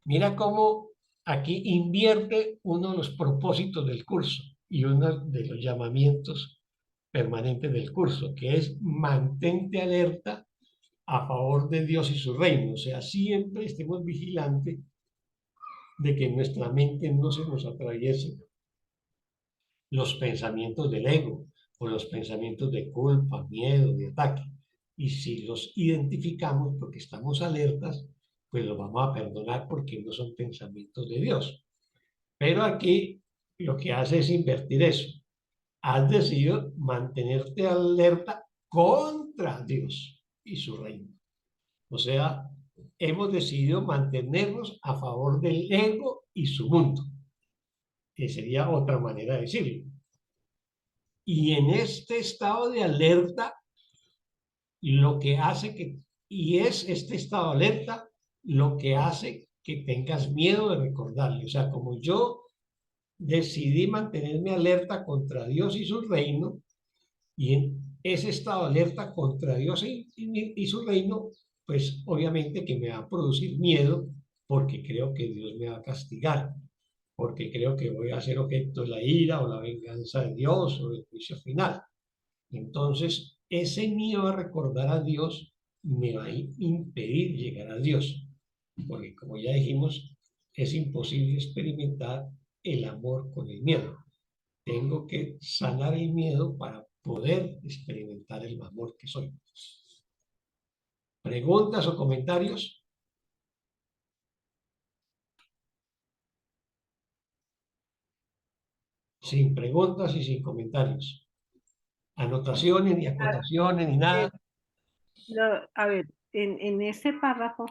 mira cómo aquí invierte uno de los propósitos del curso y uno de los llamamientos permanentes del curso, que es mantente alerta a favor de Dios y su reino. O sea, siempre estemos vigilantes de que nuestra mente no se nos atraviese los pensamientos del ego o los pensamientos de culpa, miedo, de ataque. Y si los identificamos porque estamos alertas, pues los vamos a perdonar porque no son pensamientos de Dios. Pero aquí lo que hace es invertir eso. Has decidido mantenerte alerta contra Dios y su reino. O sea, hemos decidido mantenernos a favor del ego y su mundo, que sería otra manera de decirlo. Y en este estado de alerta, lo que hace que, y es este estado de alerta, lo que hace que tengas miedo de recordarle. O sea, como yo decidí mantenerme alerta contra Dios y su reino, y en ese estado de alerta contra Dios y su reino, pues obviamente que me va a producir miedo porque creo que Dios me va a castigar, porque creo que voy a ser objeto de la ira o la venganza de Dios o del juicio final. Entonces, ese miedo a recordar a Dios me va a impedir llegar a Dios, porque como ya dijimos, es imposible experimentar el amor con el miedo. Tengo que sanar el miedo para poder experimentar el amor que soy. ¿Preguntas o comentarios? Sin preguntas y sin comentarios. Anotaciones, ni acotaciones, ni nada. A ver, en ese párrafo,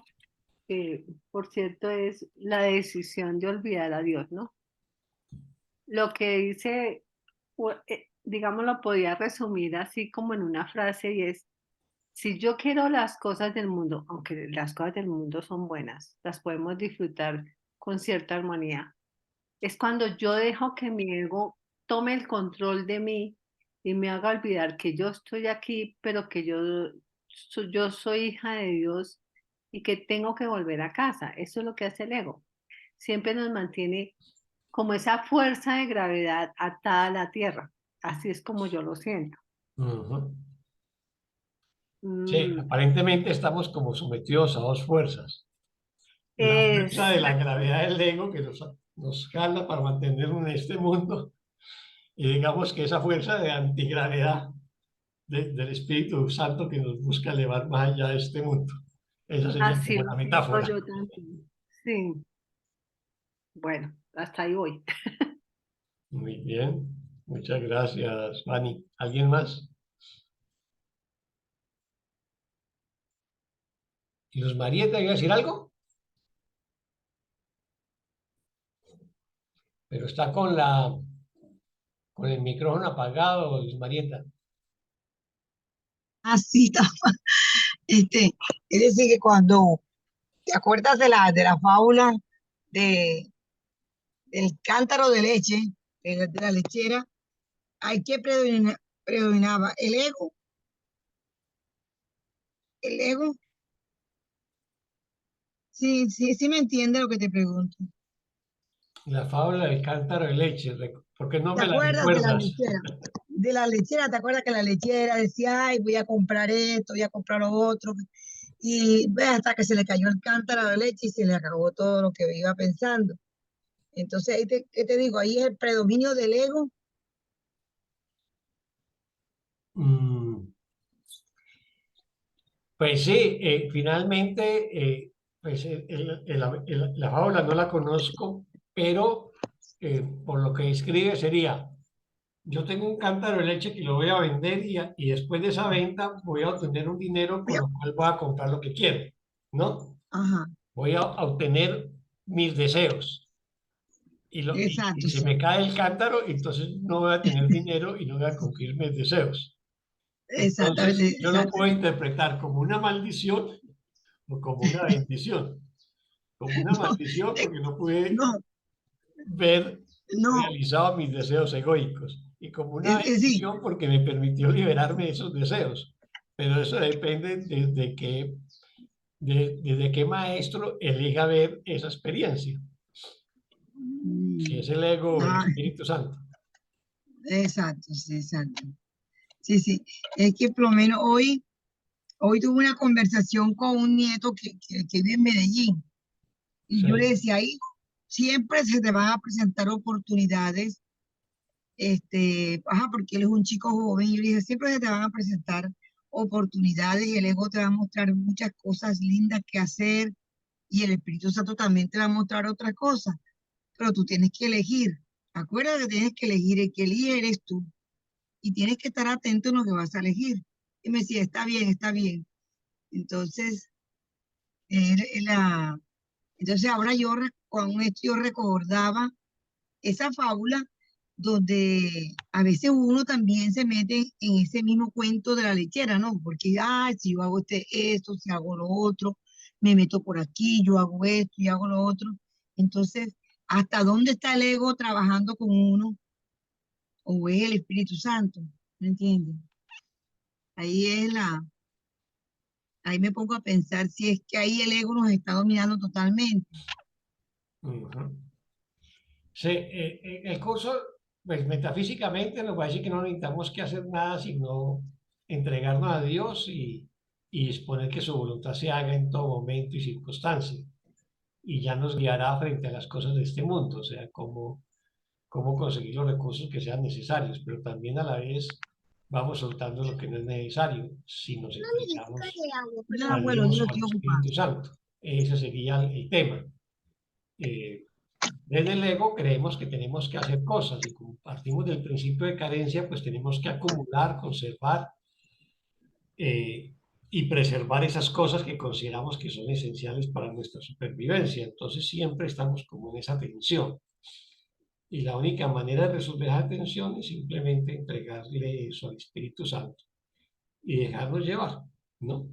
que por cierto es la decisión de olvidar a Dios, ¿no? Lo que dice, digamos, lo podía resumir así como en una frase y es, si yo quiero las cosas del mundo, aunque las cosas del mundo son buenas, las podemos disfrutar con cierta armonía, es cuando yo dejo que mi ego tome el control de mí y me haga olvidar que yo estoy aquí, pero que yo soy hija de Dios y que tengo que volver a casa. Eso es lo que hace el ego. Siempre nos mantiene como esa fuerza de gravedad atada a la tierra. Así es como yo lo siento. Sí, aparentemente estamos como sometidos a dos fuerzas. La fuerza de la gravedad del ego que nos jala para mantenernos en este mundo, y digamos que esa fuerza de antigravedad del Espíritu Santo que nos busca elevar más allá de este mundo. Esa sería Así como lo la siento metáfora. yo también. Sí. Bueno, hasta ahí voy. Muy bien, muchas gracias, Fanny. ¿Alguien más? ¿Luz Marieta iba a decir algo? Pero está con el micrófono apagado, Luz Marieta. Así está. Es decir, que cuando te acuerdas de la fábula de, del cántaro de leche, de la lechera, hay que predominaba el ego. El ego, sí me entiende lo que te pregunto. La fábula del cántaro de leche, ¿por qué no ¿Te me la acuerdas de la recuerdas? lechera? De la lechera, ¿te acuerdas que la lechera decía, ay, voy a comprar esto, voy a comprar lo otro? Y ve hasta que se le cayó el cántaro de leche y se le acabó todo lo que iba pensando. Entonces, ahí ¿qué te digo? Ahí es el predominio del ego. Pues sí, finalmente, pues la fábula no la conozco, pero por lo que escribe sería, yo tengo un cántaro de leche que lo voy a vender y después de esa venta voy a obtener un dinero con lo cual voy a comprar lo que quiero, ¿no? Ajá, Voy a obtener mis deseos. exacto, Y se me cae el cántaro, entonces no voy a tener dinero y no voy a cumplir mis deseos. exactamente, Entonces, yo lo exacto. puedo interpretar como una maldición o como una bendición. Como una maldición porque no pude No, ver no, realizado mis deseos egoicos. Y como una sí, bendición porque me permitió liberarme de esos deseos. Pero eso depende desde qué maestro elija ver esa experiencia. Si es el ego o el ah, Espíritu Santo. exacto, sí, exacto. Sí, es que por lo menos hoy tuve una conversación con un nieto que vive en Medellín y yo le Sí. decía, hijo, siempre se te van a presentar oportunidades, porque él es un chico joven, y yo le dije, siempre se te van a presentar oportunidades y el ego te va a mostrar muchas cosas lindas que hacer y el Espíritu Santo también te va a mostrar otras cosas, pero tú tienes que elegir. Acuérdate que tienes que elegir, el que elige eres tú y tienes que estar atento en lo que vas a elegir. Y me decía, está bien, está bien. Entonces, era, entonces ahora con esto yo recordaba esa fábula donde a veces uno también se mete en ese mismo cuento de la lechera, ¿no? Porque, si yo hago esto, si hago lo otro, me meto por aquí, yo hago esto y hago lo otro. Entonces, ¿hasta dónde está el ego trabajando con uno? ¿O es el Espíritu Santo? ¿Me entiendes? Ahí ahí me pongo a pensar si es que ahí el ego nos está dominando totalmente. Sí, el curso, pues metafísicamente nos va a decir que no necesitamos que hacer nada, sino entregarnos a Dios y disponer que su voluntad se haga en todo momento y circunstancia. Y ya nos guiará frente a las cosas de este mundo, o sea, cómo conseguir los recursos que sean necesarios, pero también a la vez vamos soltando lo que no es necesario si nos entregamos Ya, a abuelo, yo Dios lo o al estoy ocupando. Espíritu Santo. Ese sería el tema. Desde el ego creemos que tenemos que hacer cosas y como partimos del principio de carencia, pues tenemos que acumular, conservar y preservar esas cosas que consideramos que son esenciales para nuestra supervivencia. Entonces siempre estamos como en esa tensión. Y la única manera de resolver esa tensión es simplemente entregarle eso al Espíritu Santo y dejarnos llevar, ¿no?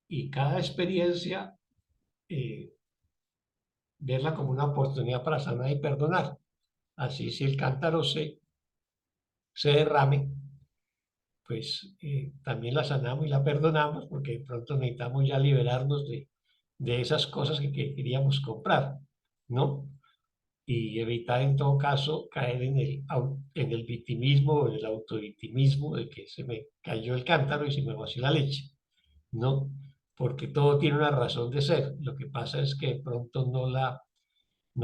Y cada experiencia, verla como una oportunidad para sanar y perdonar. Así si el cántaro se se derrame, pues también la sanamos y la perdonamos, porque de pronto necesitamos ya liberarnos de esas cosas que queríamos comprar, ¿no? Y evitar en todo caso caer en el victimismo o en el autovictimismo de que se me cayó el cántaro y se me vació la leche, ¿no? Porque todo tiene una razón de ser. Lo que pasa es que de pronto no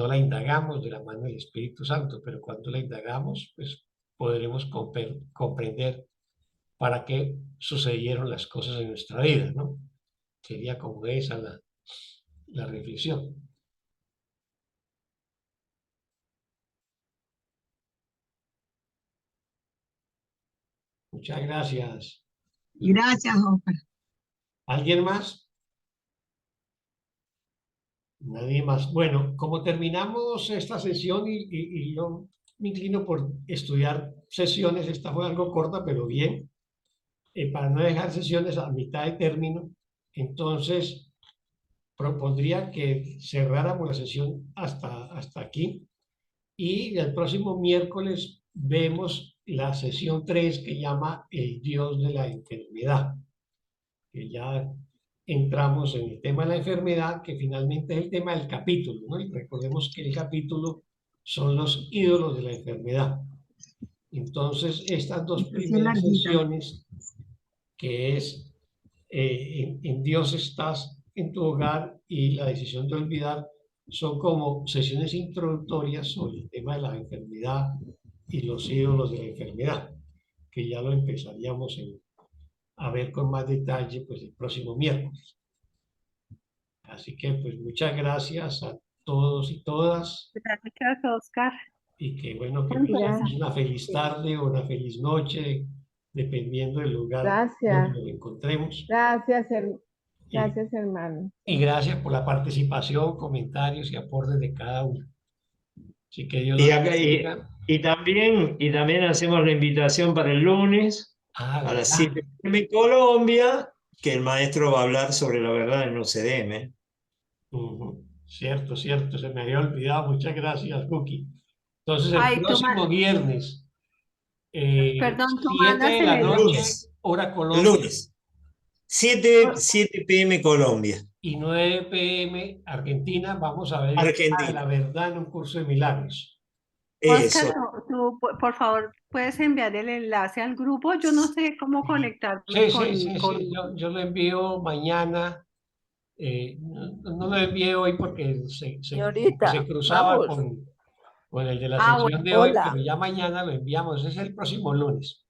la indagamos de la mano del Espíritu Santo, pero cuando la indagamos, pues podremos comprender para qué sucedieron las cosas en nuestra vida, ¿no? Sería como esa la reflexión. Muchas gracias. Gracias, Oscar. ¿Alguien más? Nadie más. Bueno, como terminamos esta sesión y yo me inclino por estudiar sesiones, esta fue algo corta, pero bien, para no dejar sesiones a mitad de término, entonces propondría que cerráramos la sesión hasta aquí y el próximo miércoles vemos la sesión 3 que llama El Dios de la Enfermedad, que ya entramos en el tema de la enfermedad, que finalmente es el tema del capítulo, ¿no? Y recordemos que el capítulo son los ídolos de la enfermedad. Entonces, estas dos primeras sesiones, que es en Dios estás en tu hogar y la decisión de olvidar, son como sesiones introductorias sobre el tema de la enfermedad y los ídolos de la enfermedad, que ya lo empezaríamos a ver con más detalle pues el próximo miércoles. Así que pues muchas gracias a todos y todas. Gracias, Oscar. Y que bueno, que pasemos una feliz tarde o una feliz noche, dependiendo del lugar donde nos encontremos. Gracias, hermano. Y gracias por la participación, comentarios y aportes de cada uno. Así que Dios los bendiga. Y también hacemos la invitación para el lunes a las 7 p.m. Colombia, que el maestro va a hablar sobre la verdad en UCDM. Cierto, se me había olvidado. Muchas gracias, Cookie. Entonces, el próximo viernes, perdón, 7 de la noche, hora Colombia. Lunes. 7 p.m. Colombia. Y 9 p.m. Argentina, vamos a ver la verdad en un curso de milagros. Oscar, tú, por favor, ¿puedes enviar el enlace al grupo? Yo no sé cómo conectarme Sí. Yo lo envío mañana. No lo envié hoy porque se cruzaba con el de la sesión de hoy, pero ya mañana lo enviamos. Ese es el próximo lunes.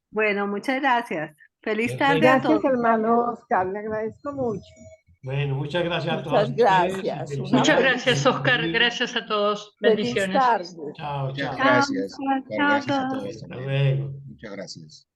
Bueno, muchas gracias. Feliz tarde a todos. Gracias, hermano Oscar, le agradezco mucho. Bueno, muchas gracias a todos. Muchas gracias, Oscar. Gracias a todos. Bendiciones. Chao. Muchas gracias. Chao. Gracias a todos. Hasta luego. Muchas gracias.